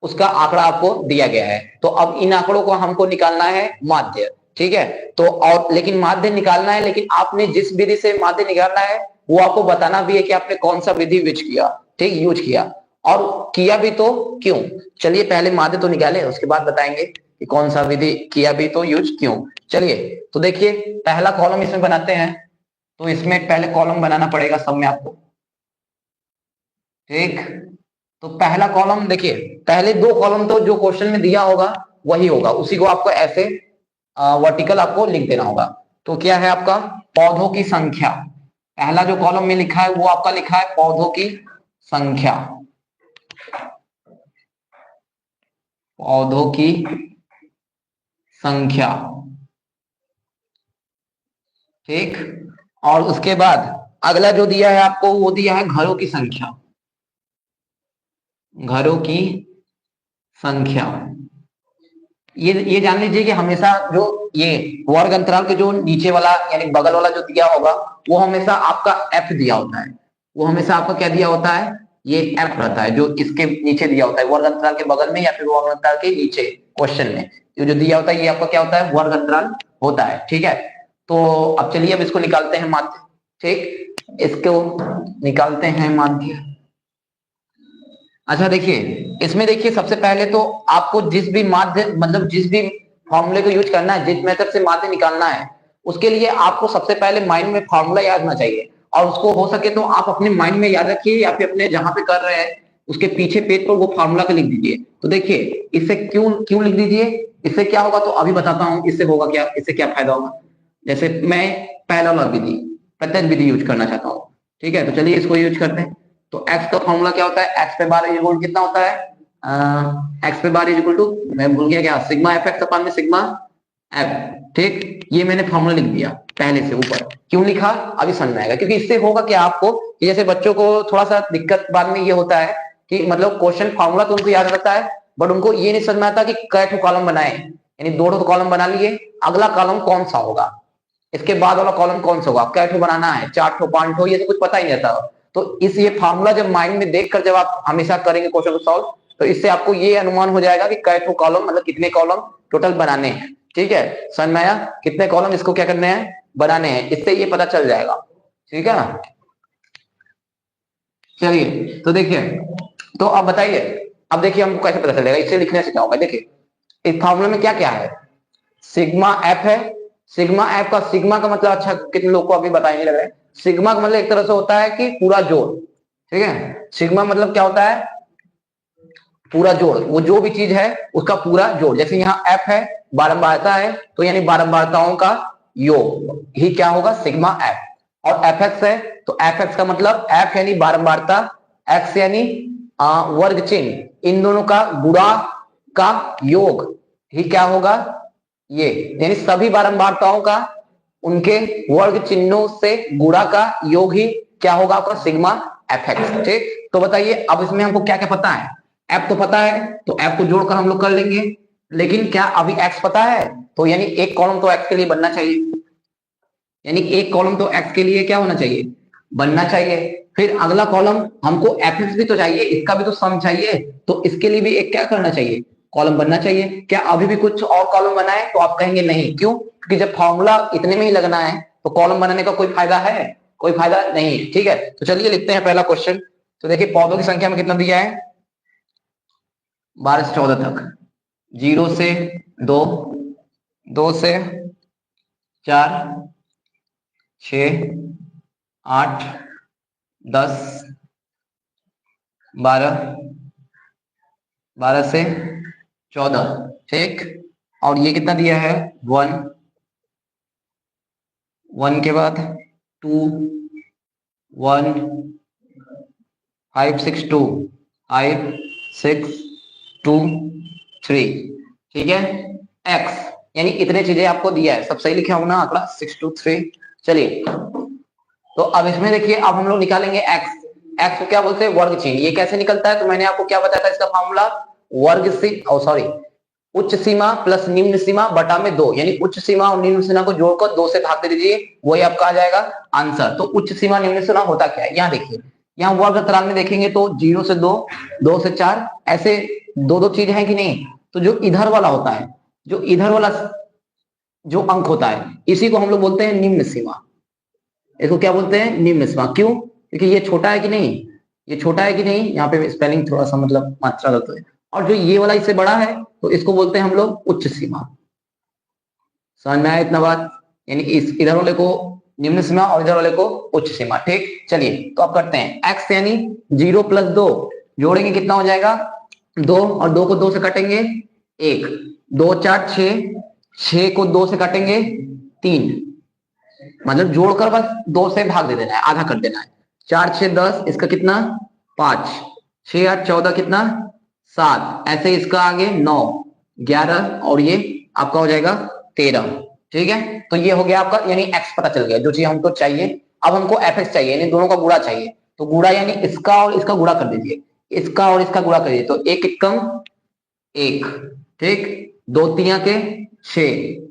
उसका आंकड़ा आपको दिया गया है। तो अब इन आंकड़ों को हमको निकालना है माध्य, ठीक है। तो और लेकिन माध्य निकालना है, लेकिन आपने जिस विधि से माध्य निकालना है वो आपको बताना भी है कि आपने कौन सा विधि यूज किया, ठीक, यूज किया, और किया भी तो क्यों। चलिए पहले माध्य तो निकाले, उसके बाद बताएंगे कि कौन सा विधि किया भी तो यूज क्यों। चलिए तो देखिए पहला कॉलम इसमें बनाते हैं, तो इसमें पहले कॉलम बनाना पड़ेगा सब में आपको, ठीक। तो पहला कॉलम देखिए, पहले दो कॉलम तो जो क्वेश्चन में दिया होगा वही होगा, उसी को आपको ऐसे वर्टिकल आपको लिख देना होगा। तो क्या है आपका पौधों की संख्या, पहला जो कॉलम में लिखा है वो आपका लिखा है पौधों की संख्या, पौधों की संख्या, ठीक। और उसके बाद अगला जो दिया है आपको वो दिया है घरों की संख्या, घरों की संख्या। ये जान लीजिए कि हमेशा जो ये वर्ग अंतराल के जो नीचे वाला यानी बगल वाला जो दिया होगा वो हमेशा आपका एफ दिया होता है, वो हमेशा आपका क्या दिया होता है, ये एफ रहता है जो इसके नीचे दिया होता है, वर्ग अंतराल के बगल में या फिर वर्ग अंतराल के नीचे क्वेश्चन में ये जो दिया होता है ये आपका क्या होता है, वर्ग अंतराल होता है, ठीक है। तो अब चलिए अब इसको निकालते हैं माध्य, ठीक, इसको निकालते हैं माध्य। अच्छा देखिए इसमें देखिए सबसे पहले तो आपको जिस भी माध्य मतलब जिस भी फॉर्मूले को यूज करना है, जिस मेथड से माध्य निकालना है उसके लिए आपको सबसे पहले माइंड में फॉर्मूला याद होना चाहिए, और उसको हो सके तो आप अपने माइंड में याद रखिए या फिर अपने जहां पे कर रहे हैं उसके पीछे पेज पर वो फॉर्मूला को लिख दीजिए। तो देखिए इससे क्यों क्यों लिख दीजिए, इससे क्या होगा तो अभी बताता हूँ, इससे होगा क्या, इससे क्या फायदा होगा। जैसे मैं पहला वाला विधि प्रत्येक विधि यूज करना चाहता हूँ, ठीक है, तो चलिए इसको यूज करते हैं। तो x का फॉर्मूला क्या होता है, x पे बार इक्वल कितना होता है, x पे बार इक्वल टू, मैं भूल गया क्या, सिग्मा एफ एक्स अपान में सिग्मा एफ, ठीक। ये मैंने फॉर्मूला लिख दिया पहले से ऊपर, क्यों लिखा अभी समझ में आएगा, क्योंकि इससे होगा क्या आपको कि जैसे बच्चों को थोड़ा सा दिक्कत बाद में ये होता है कि मतलब क्वेश्चन फॉर्मूला तो उनको याद रहता है बट उनको ये नहीं समझ में आता कि कै ठो कॉलम बनाए, यानी दो ठो कॉलम बना लिए, अगला कॉलम कौन सा होगा, इसके बाद वाला कॉलम कौन सा होगा, कै ठो बनाना है, चार ठो पांच ठो, ये तो कुछ पता ही नहीं रहता। तो इस ये फार्मूला जब माइंड में देखकर जब आप हमेशा करेंगे क्वेश्चन को सॉल्व, तो इससे आपको ये अनुमान हो जाएगा कि कै ठो कॉलम मतलब कितने कॉलम टोटल बनाने हैं, ठीक है, समझ में आया, कितने कॉलम इसको क्या करने हैं, बनाने हैं, इससे ये पता चल जाएगा, ठीक है ना। चलिए तो देखिए, तो अब बताइए, अब देखिए हमको कैसे पता चलेगा, इससे लिखने से क्या होगा, देखिए इस फार्मूले में क्या क्या है, सिग्मा एफ है, सिग्मा एफ का सिग्मा का मतलब अच्छा कितने लोग को अभी बताए नहीं लग रहा है, सिग्मा का मतलब एक तरह से होता है कि पूरा जोड़, ठीक है, सिग्मा मतलब क्या होता है, पूरा जोड़, वो जो भी चीज है उसका पूरा जोड़, जैसे यहाँ एफ है बारंबारता है तो यानी बारंबारताओं का योग ही क्या होगा सिग्मा एफ, और एफ एक्स है तो एफ एक्स का मतलब एफ यानी बारंबारता, एक्स यानी वर्ग चिन्ह, इन दोनों का गुणा का योग ही क्या होगा, ये यानी सभी बारंबारताओं का उनके वर्ग चिन्हों से गुणा का योग ही क्या होगा आपका सिग्मा एफ एक्स, ठीक। तो बताइए अब इसमें हमको क्या क्या पता है, एफ तो पता है तो एफ को जोड़कर हम लोग कर लेंगे, लेकिन क्या अभी एक्स पता है, तो यानी एक कॉलम तो एक्स के लिए बनना चाहिए, यानी एक कॉलम तो एक्स के लिए क्या होना चाहिए, बनना चाहिए। फिर अगला कॉलम हमको एफ एक्स भी तो चाहिए, इसका भी तो सम चाहिए, तो इसके लिए भी एक क्या करना चाहिए, कॉलम बनना चाहिए। क्या अभी भी कुछ और कॉलम बनाए, तो आप कहेंगे नहीं, क्यों, क्योंकि जब फॉर्मूला इतने में ही लगना है तो कॉलम बनाने का कोई फायदा है, कोई फायदा नहीं, ठीक है। तो चलिए लिखते हैं पहला क्वेश्चन। तो देखिए पौधों की संख्या में कितना दिया है, 12 से 14 तक, 0 से 2, 2 से 4, 6, 8, 10, 12, 12 से 14, ठीक। और ये कितना दिया है 1, 1 के बाद 2, 1, 5 6 2, 5 6 2 3, ठीक है। x यानी इतने चीजें आपको दिया है, सब सही लिखा होगा ना आंकड़ा 6 2 3, चलिए, तो अब इसमें देखिए, अब हम लोग निकालेंगे एक्स। एक्स को क्या बोलते हैं? वर्ग चिन्ह। ये कैसे निकलता है? तो मैंने आपको क्या बताया था इसका फॉर्मूला? वर्ग सी सॉरी उच्च सीमा प्लस निम्न सीमा बटा में 2, यानी उच्च सीमा और निम्न सीमा को जोड़कर 2 से भाग दे दीजिए, वही आपका आ जाएगा आंसर। तो उच्च सीमा निम्न सीमा होता क्या है? यहाँ देखिए, यहाँ वर्ग तरंग में देखेंगे तो 0 से 2, 2 से 4, ऐसे दो दो चीज है कि नहीं? तो जो इधर वाला होता है, जो इधर वाला जो अंक होता है, इसी को हम लोग बोलते हैं निम्न सीमा। इसको क्या बोलते हैं? निम्न सीमा। क्यों? क्योंकि ये छोटा है कि नहीं, ये छोटा है कि नहीं, यहाँ पे स्पेलिंग थोड़ा सा मतलब मात्रा गलत है। और जो ये वाला इससे बड़ा है, तो इसको बोलते हैं हम लोग उच्च सीमा। समझ में आया इतना बात? यानी इस इधर वाले को निम्न सीमा और इधर वाले को उच्च सीमा। ठीक, चलिए तो अब करते हैं। एक्स यानी 0 + 2 जोड़ेंगे कितना हो जाएगा? 2, और 2 को 2 से काटेंगे 1, 2 4 6, 6 को 2 से काटेंगे 3, मतलब जोड़कर बस 2 से भाग दे देना है, आधा कर देना है। 4 6 10, इसका कितना? 5, 6 8 14, कितना? 7, ऐसे इसका आगे 9 11, और ये आपका हो जाएगा 13। ठीक है, तो ये हो गया आपका, यानी एक्स पता चल गया, जो चीज हमको चाहिए। अब हमको एफ एक्स चाहिए, यानी दोनों का गुणा चाहिए। तो गुणा यानी इसका और इसका गुणा कर दीजिए, इसका और इसका गुणा कर दीजिए, तो एक एकम 1, ठीक, 2 3 के 6,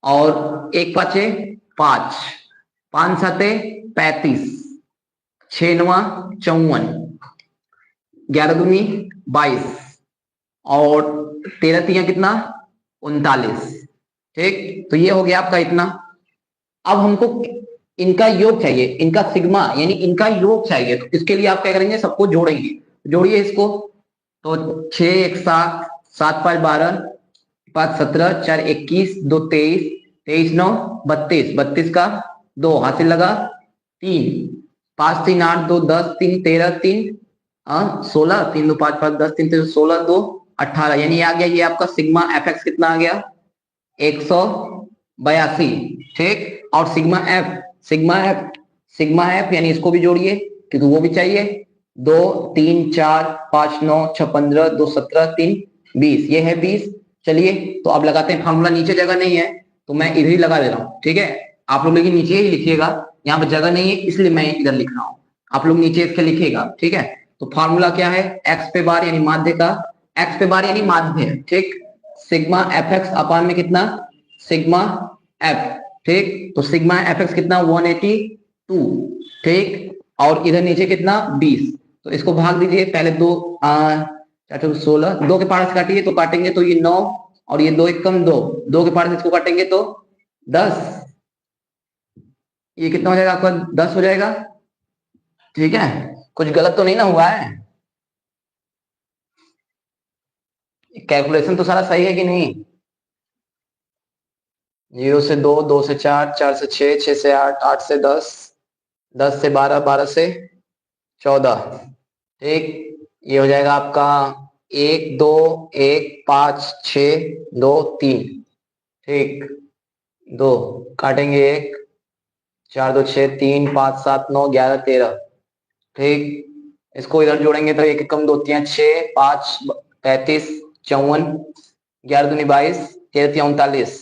और 1 5 5, 5 7 35, 6 9 54, 11 दूनी 22, और 13 3 कितना? 39। ठीक, तो ये हो गया आपका इतना। अब हमको इनका योग चाहिए, इनका सिग्मा यानी इनका योग चाहिए। तो इसके लिए आप क्या करेंगे? सबको जोड़ेंगे। जोड़िए इसको। तो 6 1 7, 7 5 12, 5 17, 4 21, 2 23, 23 9 32, 32 का 2 हासिल लगा 3, 5 3 8, 2 10, 3 13, 3 16, 3 2 5 5 10, 3 3 16, 2 18, यानी आ गया ये आपका सिग्मा एफ एक्स कितना आ गया? 182। ठीक, और सिग्मा एफ, सिग्मा एफ यानी इसको भी जोड़िए क्योंकि वो भी चाहिए। 2 3 4 5 9 6 15, 2 17, 3 20, ये है 20। चलिए तो अब लगाते हैं फार्मूला। नीचे जगह नहीं है तो मैं इधर ही लगा दे रहा हूँ। ठीक है, आप लोग लेकिन नीचे ही लिखिएगा, यहाँ पे जगह नहीं है इसलिए मैं इधर लिख रहा हूँ, आप लोग नीचे इसके लिखिएगा। ठीक है, तो फार्मूला क्या है? एक्स पे बार यानी माध्य का, एक्स पे बार यानी माध्य। ठीक, सिग्मा एफ एक्स अपान में कितना? Sigma F. ठीक, तो सिग्मा एफ एक्स कितना? 182। ठीक, और इधर नीचे कितना? 20। तो इसको भाग दीजिए, पहले 2 16, 2 के पार से काटिए तो काटेंगे तो ये 9, और ये 2 एकम 2, 2 के पार से इसको काटेंगे तो 10, ये कितना हो जाएगा आपका? 10 हो जाएगा। ठीक है, कुछ गलत तो नहीं ना हुआ है? कैलकुलेशन तो सारा सही है कि नहीं? 0 से 2, 2 से 4, 4 से 6, 6 से 8, 8 से 10, 10 से 12, 12 से 14। ठीक, ये हो जाएगा आपका 1 2 1 5 6 2 3। ठीक, 2 काटेंगे 1, 4 2 6, 3 5 7 9 11 13। ठीक, इसको इधर जोड़ेंगे तो 1 कम 2 3 6 5 35 54, 11 दूनी 22, 13 3 39।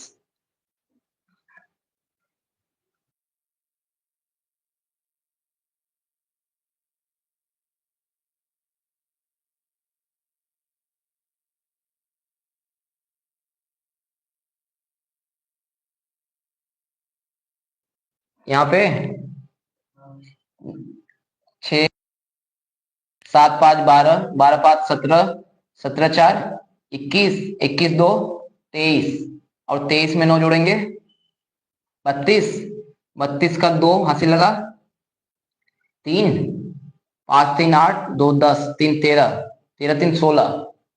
यहाँ पे 6 7 5 12, 12 5 17, 17 4 21, 21 2 23, और 23 में 9 जोड़ेंगे 32, 32 का 2 हासिल लगा 3, 5 3 8, 2 10, 3 13, 13 3 16।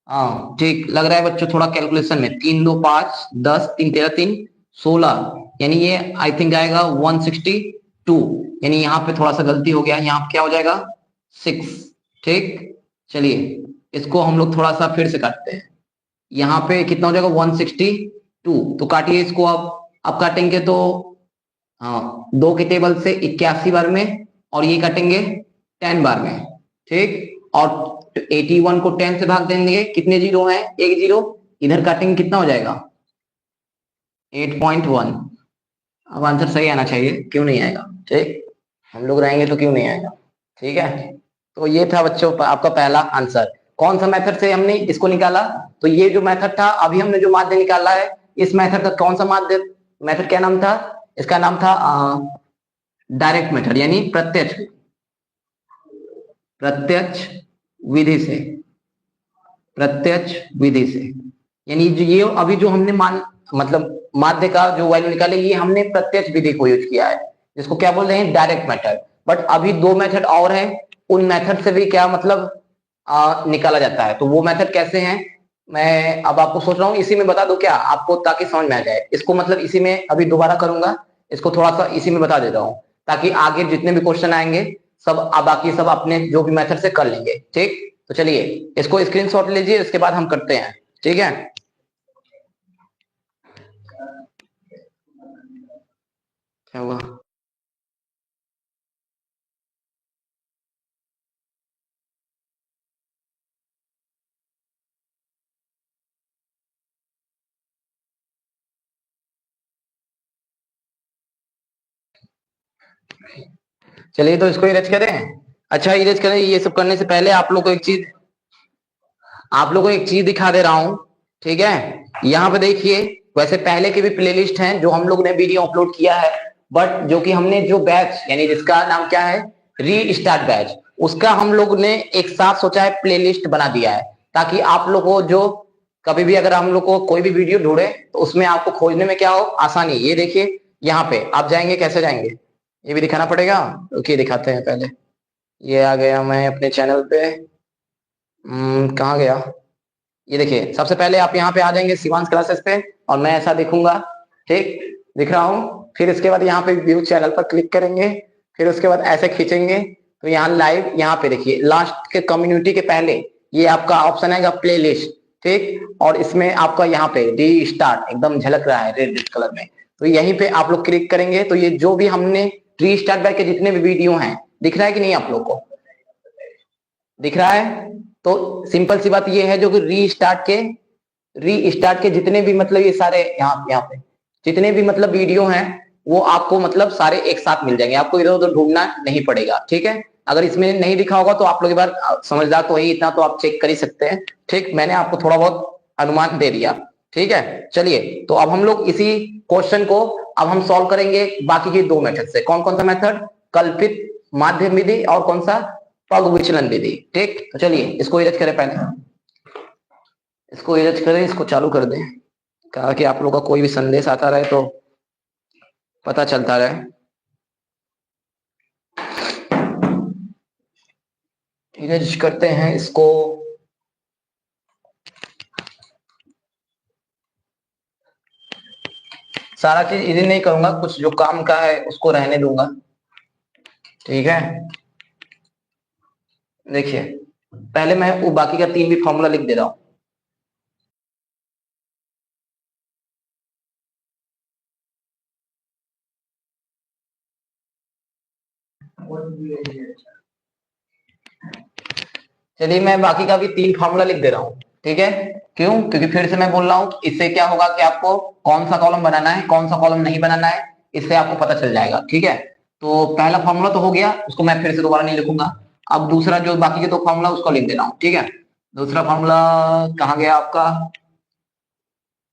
हाँ ठीक लग रहा है बच्चों, थोड़ा कैलकुलेशन में 3 2 5 10, 3 13 3 16, यानी ये आई थिंक आएगा 162। यानी यहाँ पे थोड़ा सा गलती हो गया, यहाँ पे क्या हो जाएगा? 6। ठीक, चलिए इसको हम लोग थोड़ा सा फिर से काटते हैं। यहाँ पे कितना हो जाएगा? 162। तो काटिए इसको। अब काटेंगे तो हाँ 2 के टेबल से 81 बार में, और ये काटेंगे 10 बार में। ठीक, और 81 को 10 से भाग देंगे, कितने जीरो हैं? 1 जीरो। इधर काटेंगे कितना हो जाएगा? 8.1। अब आंसर सही आना चाहिए, क्यों नहीं आएगा? ठीक, हम लोग रहेंगे तो क्यों नहीं आएगा? ठीक है, तो ये था बच्चों आपका पहला आंसर। कौन सा मेथड से हमने इसको निकाला? तो ये जो मेथड था, अभी हमने जो माध्य निकाला है, इस मेथड का कौन सा माध्य, मेथड क्या नाम था? इसका नाम था डायरेक्ट मेथड, यानी प्रत्यक्ष प्रत्यक्ष विधि से, प्रत्यक्ष विधि से। यानी जो ये अभी जो हमने मतलब माध्य का जो वैल्यू निकाले, ये हमने प्रत्यक्ष विधि को यूज किया है, जिसको क्या बोल रहे हैं? Direct method. बट अभी दो मेथड और हैं, उन मेथड से भी क्या मतलब निकाला जाता है। तो वो मेथड कैसे हैं, मैं अब आपको सोच रहा हूँ इसी में बता दूं क्या आपको, ताकि समझ में आ जाए इसको। मतलब इसी में अभी दोबारा करूंगा, इसको थोड़ा सा इसी में बता देता हूँ, ताकि आगे जितने भी क्वेश्चन आएंगे सब बाकी सब अपने जो भी मेथड से कर लेंगे। ठीक, तो चलिए इसको स्क्रीनशॉट लीजिए, इसके बाद हम करते हैं। ठीक है, क्या हुआ? चलिए तो इसको इरेज करें। अच्छा, इरेज करें। ये सब करने से पहले आप लोग को एक चीज, आप लोगों को एक चीज दिखा दे रहा हूं। ठीक है, यहाँ पे देखिए, वैसे पहले के भी प्लेलिस्ट हैं जो हम लोग ने वीडियो अपलोड किया है, बट जो कि हमने जो बैच, यानी जिसका नाम क्या है, री स्टार्ट बैच, उसका हम लोग ने एक साथ सोचा है प्लेलिस्ट बना दिया है, ताकि आप लोग को जो कभी भी अगर हम लोग को कोई भी वीडियो ढूंढे तो उसमें आपको खोजने में क्या हो, आसानी। ये देखिए यहाँ पे आप जाएंगे, कैसे जाएंगे ये भी दिखाना पड़ेगा। ओके, दिखाते हैं पहले। ये आ गया मैं अपने चैनल पे। कहाँ गया? ये देखिए, सबसे पहले आप यहाँ पे आ जाएंगे शिवांश क्लासेस पे, और मैं ऐसा दिखूंगा। ठीक, दिख रहा हूँ। फिर इसके बाद यहाँ पे व्यू चैनल पर क्लिक करेंगे, फिर उसके बाद ऐसे खींचेंगे तो यहाँ लाइव, यहाँ पे देखिए लास्ट के कम्युनिटी के पहले ये आपका ऑप्शन आएगा प्ले लिस्ट। ठीक, और इसमें आपका यहाँ पे री स्टार्ट एकदम झलक रहा है रेड कलर में, तो यहीं पे आप लोग क्लिक करेंगे तो ये जो भी हमने री स्टार्ट बैक के जितने भी वीडियो हैं, दिख रहा है कि नहीं आप लोग को? दिख रहा है? तो सिंपल सी बात ये है, जो कि री स्टार्ट के जितने भी मतलब ये सारे यहाँ पे जितने भी मतलब वीडियो हैं, वो आपको मतलब सारे एक साथ मिल जाएंगे, आपको इधर उधर ढूंढना नहीं पड़ेगा। ठीक है, अगर इसमें नहीं दिखा होगा तो आप लोग एक बार, समझदार तो वही, इतना तो आप चेक कर ही सकते हैं। ठीक, मैंने आपको थोड़ा बहुत अनुमान दे दिया। ठीक है, चलिए तो अब हम लोग इसी क्वेश्चन को अब हम सॉल्व करेंगे बाकी के दो मेथड से। कौन कौन सा मेथड? कल्पित माध्यम विधि और कौन सा? पग विचलन विधि। ठीक, तो चलिए इसको इरेज करें पहले, इसको इरेज करें, इसको चालू कर दें, कहा कि आप लोग का कोई भी संदेश आता रहे तो पता चलता रहे। इरेज करते हैं इसको। सारा चीज इरेज नहीं करूंगा, कुछ जो काम का है उसको रहने दूंगा। ठीक है, देखिए पहले मैं वो बाकी का तीन भी फॉर्मूला लिख दे रहा हूं। चलिए मैं बाकी का भी तीन फॉर्मूला लिख दे रहा हूँ। ठीक है, क्यों? क्योंकि फिर से मैं बोल रहा हूँ, इससे क्या होगा कि आपको कौन सा कॉलम बनाना है, कौन सा कॉलम नहीं बनाना है, इससे आपको पता चल जाएगा। ठीक है, तो पहला फॉर्मूला तो हो गया, उसको मैं फिर से दोबारा नहीं लिखूंगा। अब दूसरा जो बाकी के दो फॉर्मूला उसको लिख दे रहा हूँ। ठीक है, दूसरा फॉर्मूला कहाँ गया आपका?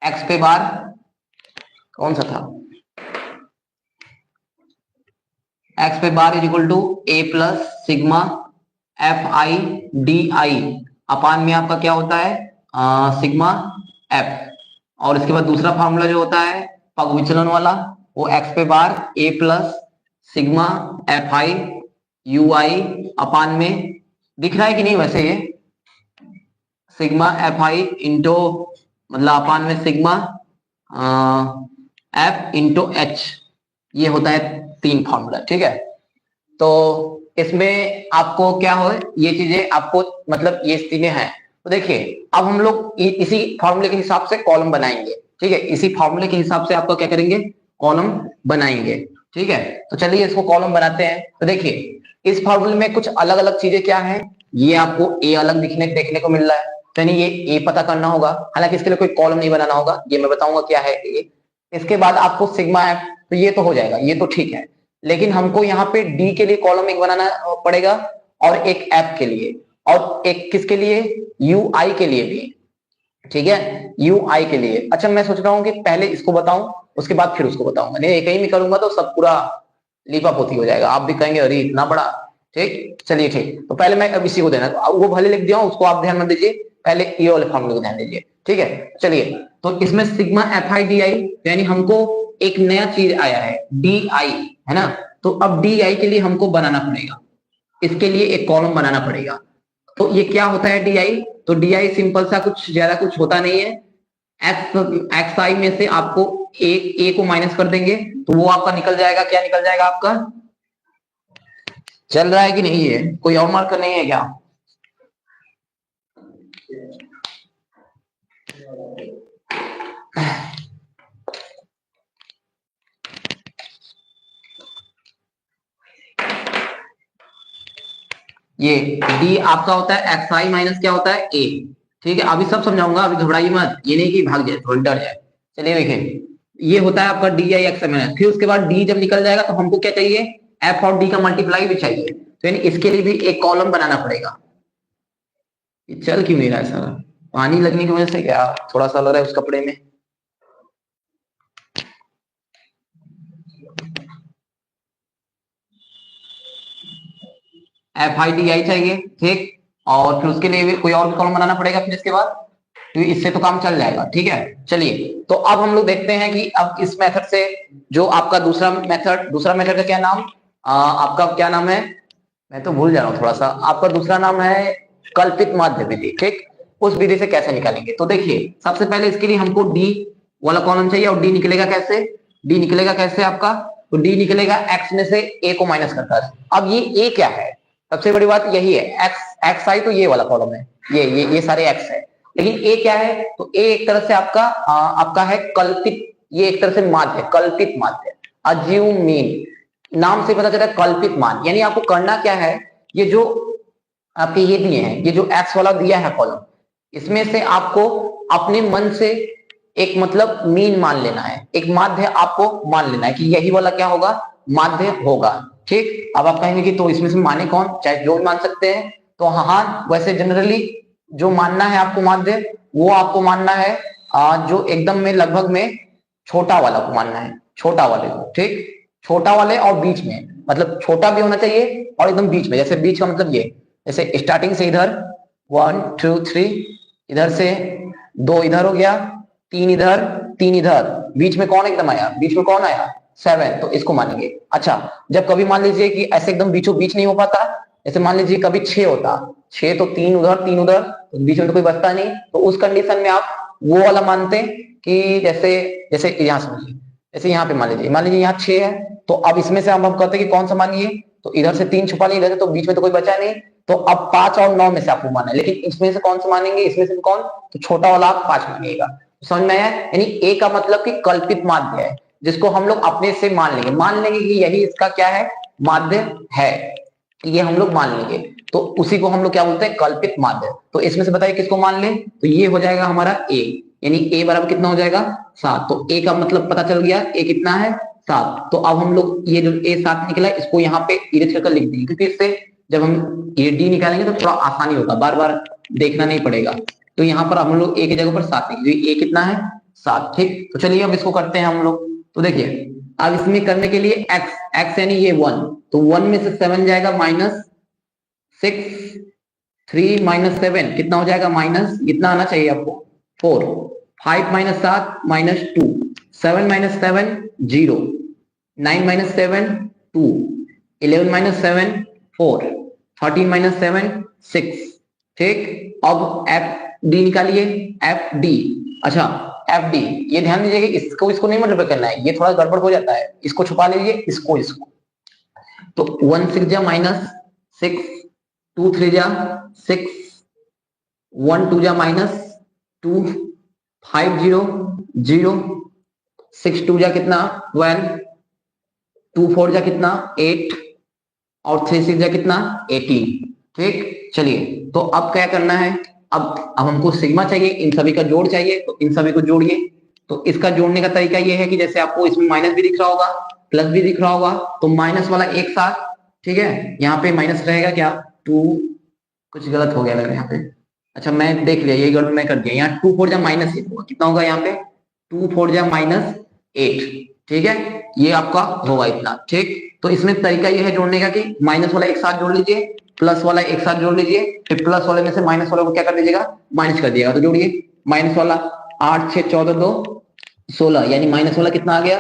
एक्स पे बार, कौन सा था? एक्स पे bar is equal to A plus sigma F I D I upon में आपका क्या होता है? Sigma F. और इसके बाद दूसरा फार्मूला जो होता है पग विचलन वाला, वो एक्स पे bar A plus sigma F I U I upon में, दिख रहा है कि नहीं वैसे ये? सिग्मा एफ आई इंटू, मतलब अपान में सिग्मा एफ इंटू एच, ये होता है तीन फॉर्मूला। ठीक है, तो इसमें आपको क्या हो, ये चीजें आपको मतलब ये चीजें हैं। तो देखिए अब हम लोग इसी फॉर्मूले के हिसाब से कॉलम बनाएंगे। ठीक है, इसी फॉर्मूले के हिसाब से आपको क्या करेंगे? कॉलम बनाएंगे। ठीक है, तो चलिए इसको कॉलम बनाते हैं। तो देखिए इस फॉर्मूले में कुछ अलग अलग चीजें क्या है, ये आपको ए अलग देखने को मिल रहा है, तो नहीं ये ए पता करना होगा। हालांकि इसके लिए कोई कॉलम नहीं बनाना होगा, ये मैं बताऊंगा क्या है ये। इसके बाद आपको सिग्मा एफ तो ये तो हो जाएगा, ये तो ठीक है। लेकिन हमको यहाँ पे डी के लिए कॉलम एक बनाना पड़ेगा और एक एफ के लिए और एक किसके लिए, यू आई के लिए भी, ठीक है, यू आई के लिए। अच्छा मैं सोच रहा हूँ कि पहले इसको बताऊं उसके बाद फिर उसको बताऊंगा, नहीं एक ही में करूंगा तो सब पूरा लीपापोती हो जाएगा, आप भी कहेंगे अरे इतना बड़ा। ठीक, चलिए ठीक, तो पहले मैं अब इसी को देना, तो वो भले लिख दिया उसको आप ध्यान में दीजिए, पहले ये वाले फॉर्मूले को ध्यान दीजिए, ठीक है। चलिए, तो इसमें सिग्मा एफ आई डी आई, यानी हमको एक नया चीज आया है डी आई, है ना। तो अब डी आई के लिए हमको बनाना पड़ेगा, इसके लिए एक कॉलम बनाना पड़ेगा। तो ये क्या होता है डी आई, तो डी आई सिंपल सा, कुछ ज्यादा कुछ होता नहीं है, एक्स आई में से आपको ए को माइनस कर देंगे तो वो आपका निकल जाएगा, क्या निकल जाएगा आपका, चल रहा है कि नहीं, है कोई और मार्कर नहीं है क्या, ये डी आपका होता है एक्स आई माइनस क्या होता है ए, ठीक है। अभी सब समझाऊंगा, अभी घबराइए मत, ये नहीं कि भाग जाए थोड़ा डर जाए। चलिए देखिए, ये होता है आपका डी आई एक्स माइनस, फिर उसके बाद डी जब निकल जाएगा तो हमको क्या चाहिए, एफ और डी का मल्टीप्लाई भी चाहिए, तो यानी इसके लिए भी एक कॉलम बनाना पड़ेगा। चल क्यों नहीं रहा है सारा, पानी लगने की वजह से क्या थोड़ा सा लग रहा है उस कपड़े में। एफ आई डी आई चाहिए, ठीक, और फिर उसके लिए भी कोई और भी कॉलम बनाना पड़ेगा फिर इसके बाद, तो इससे तो काम चल जाएगा, ठीक है। चलिए, तो अब हम लोग देखते हैं कि अब इस मेथड से जो आपका दूसरा मेथड का क्या नाम, आपका क्या नाम है, मैं तो भूल जा रहा हूँ थोड़ा सा, आपका दूसरा नाम है कल्पित माध्य विधि, ठीक। उस विधि से कैसे निकालेंगे, तो देखिए सबसे पहले इसके लिए हमको डी वाला कॉलम चाहिए, और डी निकलेगा कैसे, डी निकलेगा कैसे आपका, तो डी निकलेगा एक्स में से ए को माइनस करकर। अब ये ए क्या है, सबसे बड़ी बात यही है, एक्स आई तो ये वाला कॉलम है, ये सारे एक्स है, लेकिन ए क्या है, तो ए एक तरह से आपका है कल्पित, ये एक तरह से माध्य, कल्पित माध्य, अज्यूम मीन, नाम से पता चला कल्पित मान, यानी आपको करना क्या है, ये जो आपके ये दिए हैं, ये जो एक्स वाला दिया है कॉलम, इसमें से आपको अपने मन से एक मतलब मीन मान लेना है, एक माध्य आपको मान लेना है कि यही वाला क्या होगा, माध्य होगा, ठीक। अब आप कहेंगे कि तो इसमें से माने कौन, चाहे जो भी मान सकते हैं, तो हाँ वैसे जनरली जो मानना है आपको माध्य, वो आपको मानना है जो एकदम में लगभग में छोटा वाला को मानना है, छोटा वाले को, ठीक, छोटा वाले और बीच में, मतलब छोटा भी होना चाहिए और एकदम बीच में, जैसे बीच का मतलब ये, जैसे स्टार्टिंग से इधर 1 2 3, इधर से 2 इधर हो गया, 3 इधर 3 इधर, बीच में कौन एकदम आया, बीच में कौन आया 7, तो इसको मानेंगे। अच्छा, जब कभी मान लीजिए कि ऐसे एकदम बीचों बीच नहीं हो पाता, जैसे मान लीजिए कभी 6 होता, 6 तो 3 उधर 3 उधर, तो बीच में तो कोई बचता नहीं, तो उस कंडीशन में आप वो वाला मानते कि जैसे जैसे यहाँ समझिए, जैसे यहाँ पे मान लीजिए यहाँ 6 है, तो अब इसमें से हम कहते हैं कि कौन सा मानिए, तो इधर से 3 छुपा लिए, इधर से तो बीच में तो कोई बचा नहीं, तो अब 5 और 9 में से आपको मानना है, लेकिन इसमें से कौन सा मानेंगे, इसमें से कौन, तो छोटा वाला आप 5 मानिएगा, समझ में आया। यानी ए का मतलब कि कल्पित माध्य है, जिसको हम लोग अपने से मान लेंगे कि यही इसका क्या है, माध्य है, ये हम लोग मान लेंगे, तो उसी को हम लोग क्या बोलते हैं, कल्पित माध्य। तो इसमें से बताइए किसको मान लें, तो ये हो जाएगा हमारा ए, यानी ए बराबर कितना हो जाएगा 7, तो ए का मतलब पता चल गया, ए कितना है 7। तो अब हम लोग ये जो ए 7 निकला है इसको यहाँ पे इरेज करके लिख देंगे, क्योंकि इससे जब हम ये डी निकालेंगे तो थोड़ा आसानी होगा, बार बार देखना नहीं पड़ेगा। तो यहाँ पर हम लोग ए की जगह पर 7 लिखेंगे, ए कितना है 7, ठीक। तो चलिए अब इसको करते हैं हम लोग, तो देखिए अब इसमें करने के लिए x यानी ये 1, तो 1 में से 7 जाएगा -6, 3 -7 कितना हो जाएगा, माइनस इतना आना चाहिए आपको 4, 5 - 7 -2, 7 - 7 0, 9 - 7 2, 11 - 7 4, 13 - 7 6, ठीक। अब एफ डी निकालिए, एफ डी, अच्छा एफ डी, ये ध्यान दीजिए कि इसको नहीं मल्टीप्लाई करना है, ये थोड़ा गड़बड़ हो जाता है, इसको छुपा लीजिए, इसको तो 1 6 जा -6, 2 3 जा 6, 1 2 जा -2, 5 0 0, 6 2 जा कितना 12, 2 4 जा कितना 8, और 3 6 जा कितना 18, ठीक। चलिए, तो अब क्या करना है, अब हमको सिग्मा चाहिए, इन सभी का जोड़ चाहिए, तो इन सभी को जोड़िए, तो इसका जोड़ने का तरीका ये है कि जैसे आपको इसमें माइनस भी दिख रहा होगा, प्लस भी दिख रहा होगा, तो माइनस वाला एक साथ, ठीक है, यहाँ पे माइनस रहेगा क्या, 2, कुछ गलत हो गया लग रहा है यहाँ पे, अच्छा मैं देख लिया, ये गलत मैं कर दिया, यहाँ 2 4 जा माइनस 8 होगा, कितना होगा यहाँ पे 2 4 जा माइनस 8, ठीक है, ये आपका होगा इतना, ठीक। तो इसमें तरीका ये है जोड़ने का कि माइनस वाला एक साथ जोड़ लीजिए, प्लस वाला एक साथ जोड़ लीजिए, फिर प्लस वाले में से माइनस वाले को क्या कर दीजिएगा, माइनस कर दिएगा, तो जोड़िए, माइनस वाला 8 6 14 2 16, यानी माइनस वाला कितना आ गया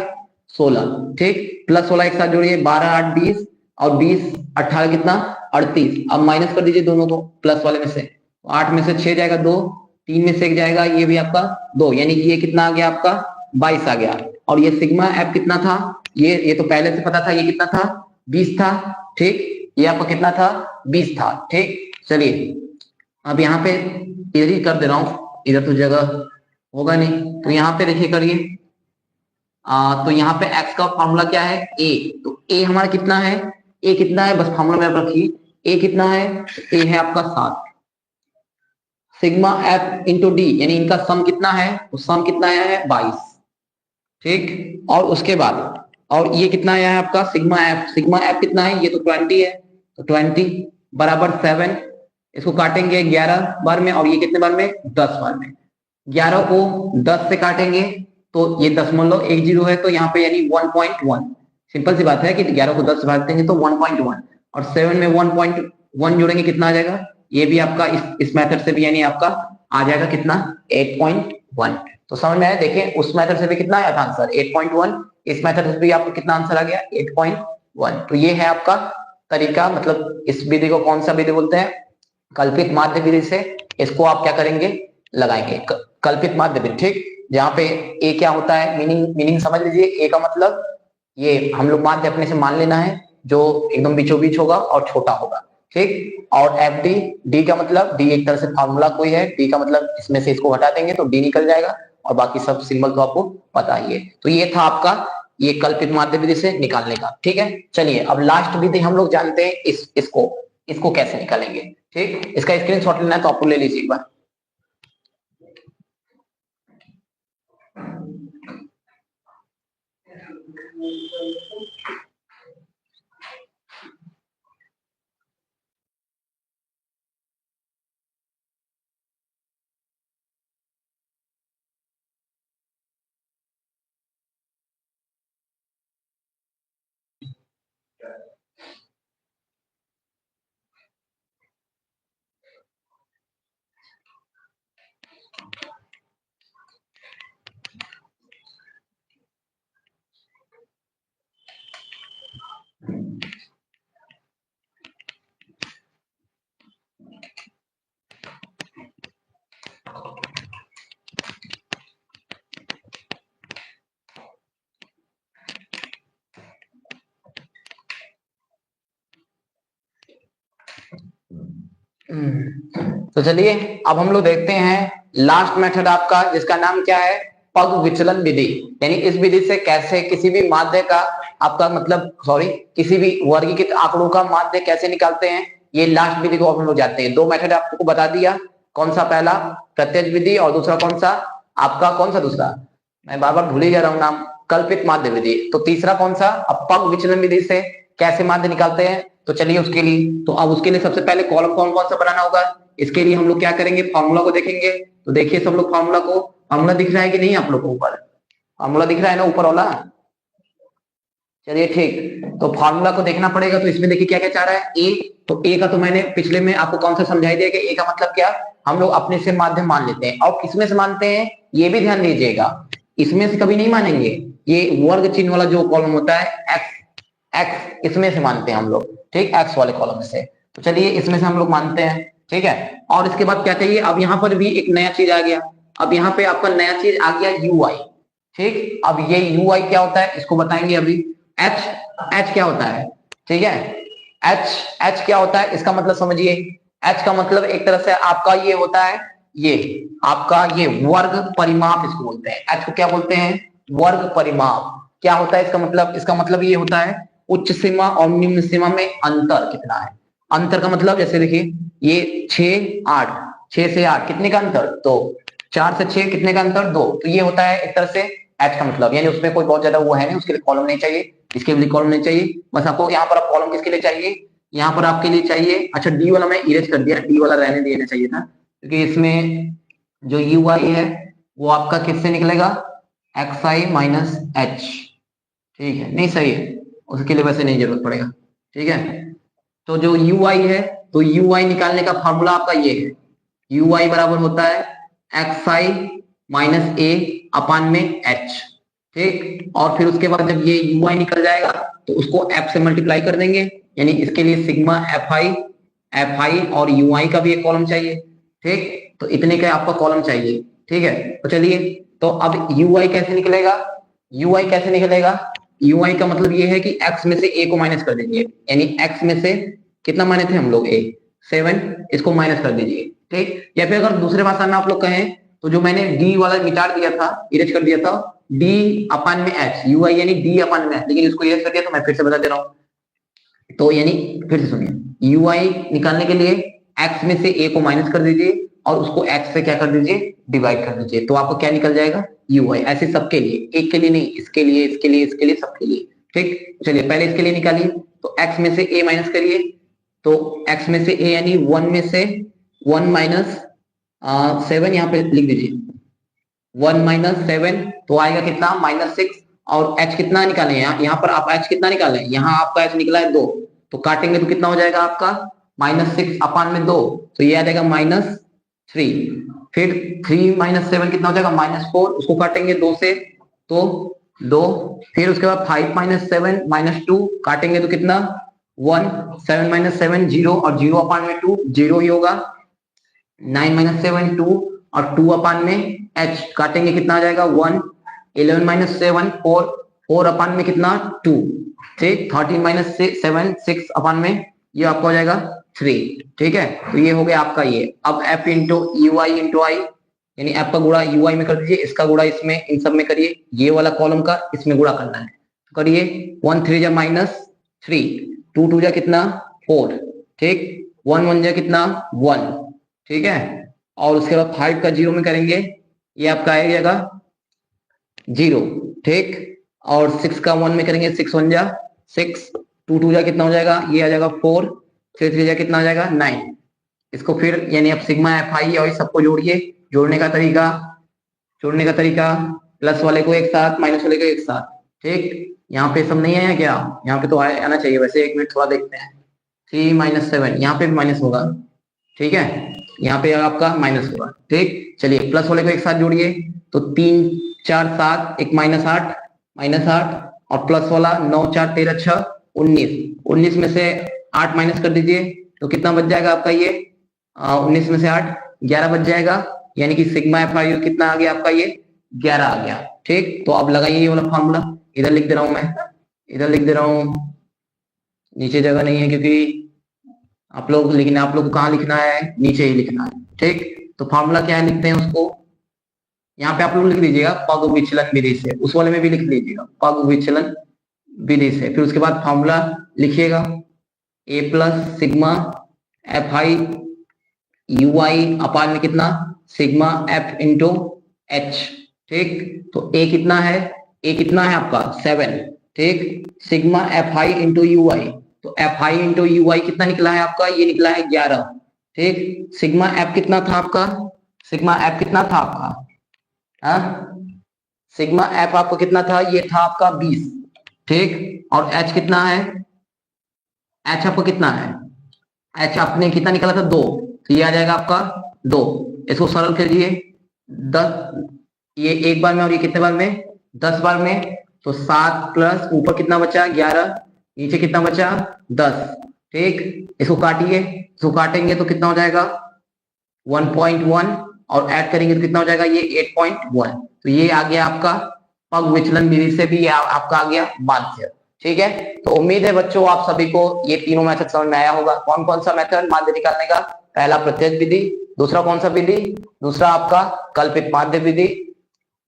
16, ठीक, प्लस वाला एक साथ जोड़िए, 12 8 20, और 20 18 कितना 38, अब माइनस कर दीजिए दोनों को प्लस वाले में से, 8 में से 6 जाएगा 2, 3 में से 1 जाएगा, ये भी आपका 2, यानी ये कितना आ गया आपका 22 आ गया। और ये सिग्मा एफ कितना था, ये तो पहले से पता था, ये कितना था 20 था, ठीक, ये आपका कितना था 20 था, ठीक। चलिए अब यहाँ पे इधर ही कर दे रहा हूँ, इधर तो जगह होगा नहीं, तो यहाँ पे देखिए करिए, तो यहाँ पे x का फॉर्मूला क्या है a, तो a हमारा कितना है, a कितना है, बस फॉर्मूला में आप रखिए, a कितना है, a है आपका 7, सिग्मा f इंटू डी, यानी इनका सम कितना है, तो सम कितना आया है 22, ठीक। और उसके बाद और ये कितना आया है आपका सिग्मा f कितना है, ये तो 20 है, तो 20 बराबर 7, इसको काटेंगे 11 बार में, और ये कितने बार में 10 बार में, 11 को 10 से काटेंगे तो ये 10.10 है, तो यहाँ पे यानी 1.1, सिंपल सी बात है कि 11 को 10 से भाग देंगे तो 1.1, और 7 में 1.1 जोड़ेंगे कितना आ जाएगा, ये भी आपका इस मेथड से भी यानी आपका आ जाएगा कितना 8.1, तो समझ में आया, देखें उस मेथड से भी कितना आया था आंसर 8.1, इस मेथड से भी आपको कितना आंसर आ गया 8.1। तो ये है आपका तरीका, मतलब इस विधि को कौन सा विधि बोलते हैं, कल्पित माध्य विधि से इसको आप क्या करेंगे लगाएंगे, कल्पित माध्य विधि, ठीक। जहाँ पे ए क्या होता है, मीनिंग समझ लीजिए, ए का मतलब ये हम लोग माध्य अपने से मान लेना है जो एकदम बीचों बीच होगा और छोटा होगा, ठीक। और एफ डी, डी का मतलब डी एक तरह से फॉर्मूला कोई है, डी का मतलब इसमें से इसको हटा देंगे तो डी निकल जाएगा, और बाकी सब सिंबल तो आपको पता ही है। तो ये था आपका ये कल्पित माध्य विधि से निकालने का, ठीक है। चलिए अब लास्ट विधि हम लोग जानते हैं, इसको कैसे निकालेंगे, ठीक। इसका स्क्रीनशॉट लेना है तो आपको ले लीजिए एक बार। तो चलिए अब हम लोग देखते हैं लास्ट मेथड आपका, जिसका नाम क्या है, पग विचलन विधि। यानी इस विधि से कैसे किसी भी माध्य का आपका मतलब किसी भी वर्गीकृत आंकड़ों का माध्य कैसे निकालते हैं, ये लास्ट विधि को हम लोग जानते हैं। दो मेथड आपको बता दिया, कौन सा, पहला प्रत्यक्ष विधि, और दूसरा कौन सा आपका, कौन सा दूसरा, मैं बार बार भूल ही जा रहा हूँ नाम, कल्पित माध्य विधि। तो तीसरा कौन सा, अब पग विचलन विधि से कैसे माध्य निकालते हैं। तो चलिए उसके लिए, तो अब उसके लिए सबसे पहले कॉलम कौन कौन सा बनाना होगा, इसके लिए हम लोग क्या करेंगे, फार्मूला को देखेंगे। तो देखिए सब लोग फार्मूला दिख रहा है कि नहीं आप लोग को, ऊपर फार्मूला दिख रहा है ना ऊपर वाला, चलिए ठीक। तो फार्मूला को देखना पड़ेगा। तो इसमें देखिए क्या क्या चाह रहा है, ए, तो ए का तो मैंने पिछले में आपको कौन सा समझाई दिया कि ए का मतलब क्या, हम लोग अपने से माध्यम मान लेते हैं। और किसमें से मानते हैं ये भी ध्यान दीजिएगा, इसमें से कभी नहीं मानेंगे, ये वर्ग चिन्ह वाला जो कॉलम होता है एक्स, एक्स इसमें से मानते हैं हम लोग, ठीक, एक्स वाले कॉलम से। तो चलिए इसमें से हम लोग मानते हैं, ठीक है। और इसके बाद क्या चाहिए, अब यहाँ पर भी एक नया चीज आ गया, अब यहाँ पे आपका नया चीज आ गया यू आई, ठीक। अब ये यू आई क्या होता है इसको बताएंगे अभी। एच, एच क्या होता है, ठीक है, एच, एच क्या होता है इसका मतलब समझिए। एच का मतलब एक तरह से आपका ये होता है, ये आपका ये वर्ग परिमाप इसको बोलते हैं। एच को क्या बोलते हैं, वर्ग परिमाप। क्या होता है इसका मतलब, इसका मतलब ये होता है उच्च सीमा और निम्न सीमा में अंतर कितना है। अंतर का मतलब जैसे देखिए ये 6 8, 6 से 8 कितने का अंतर, तो 4 से 6 कितने का अंतर, 2। तो ये होता है एक तरह से एच का मतलब, यानी उसमें कोई बहुत ज्यादा वो है नहीं, उसके लिए कॉलम नहीं चाहिए, इसके लिए कॉलम नहीं चाहिए। बस आपको यहाँ पर आप कॉलम किसके लिए चाहिए, यहाँ पर आपके लिए चाहिए, अच्छा डी वाला मैं इरेज कर दिया, डी वाला रहने देना चाहिए था, क्योंकि इसमें जो यू आई है वो आपका किससे निकलेगा, एक्स आई माइनस एच। ठीक है, नहीं सही है, उसके लिए वैसे नहीं जरूरत पड़ेगा। ठीक है, तो जो यू आई है, तो यू आई निकालने का फॉर्मूला आपका ये है, यू आई बराबर होता है एक्स आई माइनस ए अपान में एच। ठीक, और फिर उसके बाद जब ये यू आई निकल जाएगा तो उसको एफ से मल्टीप्लाई कर देंगे, यानी इसके लिए सिग्मा एफ आई और यू आई का भी एक कॉलम चाहिए। ठीक, तो इतने का आपका कॉलम चाहिए। ठीक है, तो चलिए, तो अब यू आई कैसे निकलेगा, यू आई कैसे निकलेगा, यू आई का मतलब ये है कि x में से a को माइनस कर दीजिए, यानी x में से कितना माने थे हम लोग a 7, इसको माइनस कर दीजिए। ठीक, या फिर अगर दूसरे भाषा में आप लोग कहें तो जो मैंने d वाला मिटा दिया था, इरेज कर दिया था, d अपान में h, यू आई यानी d अपान में h, लेकिन इसको इरेज कर दिया तो मैं फिर से बता दे रहा हूँ। तो यानी फिर से सुनिए, यू आई निकालने के लिए x में से a को माइनस कर दीजिए और उसको x से क्या कर दीजिए, डिवाइड कर दीजिए, तो आपको क्या निकल जाएगा, यू आई। ऐसे सबके लिए, एक के लिए नहीं, इसके लिए, इसके लिए, इसके लिए, सबके लिए। ठीक, चलिए पहले इसके लिए निकालिए, तो x में से a माइनस करिए, तो x में से a यानी 1 में से 1 माइनस 7 यहाँ पे लिख दीजिए, 1 माइनस 7 तो आएगा कितना, माइनस 6। और h कितना निकालें, यहाँ पर आप h कितना निकालें, यहाँ आपका h निकला है 2, तो काटेंगे तो कितना हो जाएगा आपका, माइनस 6 अपान में 2, तो ये आ जाएगा माइनस 3। फिर 3 माइनस 7 कितना हो जाएगा, माइनस 4, उसको काटेंगे 2 से तो 2। फिर उसके बाद 5 माइनस 7 माइनस 2, काटेंगे तो कितना 1, 7 माइनस 7 0 और 0 अपान में 2 0 ही होगा, 9 माइनस 7 2 और 2 अपान में h, काटेंगे कितना आ जाएगा 1, 11 माइनस 7 4, 4 अपान में कितना 2। ठीक, 13 माइनस 7 6 अपान में ये आपका हो जाएगा 3। ठीक है, तो ये हो गया आपका ये। अब f into U I into I, यानी f का गुणा यू आई में कर दीजिए, इसका गुणा इसमें, इन सब में करिए, ये वाला कॉलम का इसमें गुणा करना है, तो करिए 1 3 जा माइनस 3, 2 2 जा कितना 4, ठीक, 1 1 जा कितना 1। ठीक है, और उसके बाद 5 का 0 में करेंगे, ये आपका आ जाएगा 0। ठीक, और 6 का 1 में करेंगे, 6 1 जा 6, 2 2 जा कितना हो जाएगा, ये आ जाएगा 4, 3 3 जा कितना आ जाएगा 9। इसको फिर यानी अब सिग्मा एफ आई और सबको जोड़िए, जोड़ने का तरीका, जोड़ने का तरीका, प्लस वाले को एक साथ, माइनस वाले को एक साथ। ठीक, यहाँ पे सब नहीं आया क्या, यहाँ पे तो आना चाहिए वैसे, एक मिनट थोड़ा देखते हैं। 3 माइनस 7, यहाँ पे भी माइनस होगा। ठीक है, यहाँ पे आपका माइनस होगा। ठीक, चलिए प्लस वाले को एक साथ जोड़िए, तो 3 4 7, एक माइनस 8, माइनस 8, और प्लस वाला 9 4 13 6 19, 19 में से 8 माइनस कर दीजिए, तो कितना बच जाएगा आपका ये 19 में से 8 11 बच जाएगा, यानी कि सिग्मा एफ आई कितना आ गया आपका, ये 11 आ गया। ठीक, तो अब लगाइए ये वाला फॉर्मूला, इधर लिख दे रहा हूं मैं, इधर लिख दे रहा हूं, नीचे जगह नहीं है क्योंकि आप लोग लिखना, आप लोग को कहाँ लिखना है, नीचे ही लिखना है। ठीक, तो फॉर्मूला क्या है, लिखते हैं उसको, यहाँ पे आप लोग लिख दीजिएगा पग विचलन विधि से, उस वाले में भी लिख लीजिएगा पग विचलन विधि से। फिर उसके बाद फॉर्मूला लिखिएगा A plus sigma F I U I upon में कितना, सिग्मा एफ इंटू एच। ठीक, तो ए कितना है, ए कितना है आपका 7। ठीक, sigma F I into U I, तो F I into U I कितना निकला है आपका, ये निकला है 11। ठीक, सिग्मा एफ कितना था आपका, सिग्मा एफ कितना था आपका, सिग्मा एफ आपको कितना था, ये था आपका 20। ठीक, और एच कितना है, एच आपको कितना है, एच आपने कितना निकाला था 2, तो ये आ जाएगा आपका 2। इसको सरल कीजिए, 10, ये एक बार में और ये कितने बार में, 10 बार में, तो 7 प्लस ऊपर कितना बचा 11, नीचे कितना बचा 10। ठीक, इसको काटिए, इसको काटेंगे तो कितना हो जाएगा 1.1, और ऐड करेंगे तो कितना हो जाएगा ये 8.1। तो ये आ गया आपका पग विचलन विधि से भी आपका आ गया माध्य। ठीक है, तो उम्मीद है बच्चों आप सभी को ये तीनों मेथड समझ में आया होगा। कौन कौन सा मेथड माध्य निकालने का, पहला प्रत्यक्ष विधि, दूसरा कौन सा विधि, दूसरा आपका कल्पित माध्य विधि,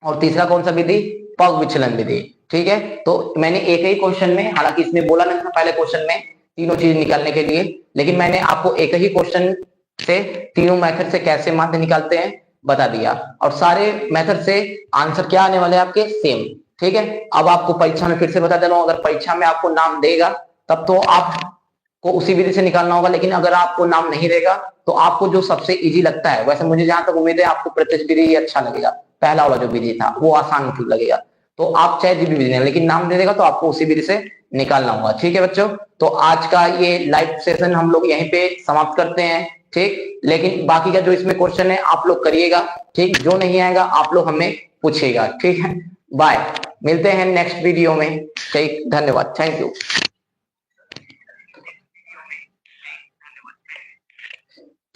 और तीसरा कौन सा विधि, पग विचलन विधि। ठीक है, तो मैंने एक ही क्वेश्चन में, हालांकि इसमें बोला नहीं था पहले क्वेश्चन में तीनों चीज निकालने के लिए, लेकिन मैंने आपको एक ही क्वेश्चन से तीनों मेथड से कैसे माध्य निकालते हैं बता दिया, और सारे मेथड से आंसर क्या आने वाले हैं आपके सेम। ठीक है, अब आपको परीक्षा में फिर से बता दे रहा हूं, अगर परीक्षा में आपको नाम देगा तब तो आपको उसी विधि से निकालना होगा, लेकिन अगर आपको नाम नहीं देगा तो आपको जो सबसे इजी लगता है, वैसे मुझे जहां तक उम्मीद है आपको प्रत्यक्ष विधि ही अच्छा लगेगा, पहला वाला जो विधि था वो आसान लगेगा, तो आप चाहे जो भी विधि नहीं, लेकिन नाम दे देगा तो आपको उसी विधि से निकालना होगा। ठीक है बच्चों, तो आज का ये लाइव सेशन हम लोग यहीं पे समाप्त करते हैं। ठीक, लेकिन बाकी का जो इसमें क्वेश्चन है आप लोग करिएगा। ठीक, जो नहीं आएगा आप लोग हमें पूछिएगा। ठीक है, बाय, मिलते हैं नेक्स्ट वीडियो में। ठीक, धन्यवाद, थैंक यू।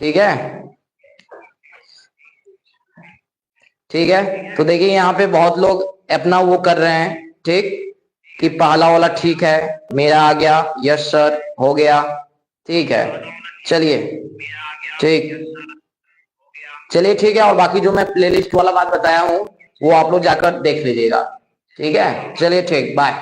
ठीक है, ठीक है, तो देखिए यहाँ पे बहुत लोग अपना वो कर रहे हैं। ठीक, कि पहला वाला ठीक है, मेरा आ गया, यस सर हो गया। ठीक है, चलिए, ठीक, चलिए ठीक है, और बाकी जो मैं प्लेलिस्ट वाला बात बताया हूँ वो आप लोग जाकर देख लीजिएगा। ठीक है, चलिए ठीक, बाय।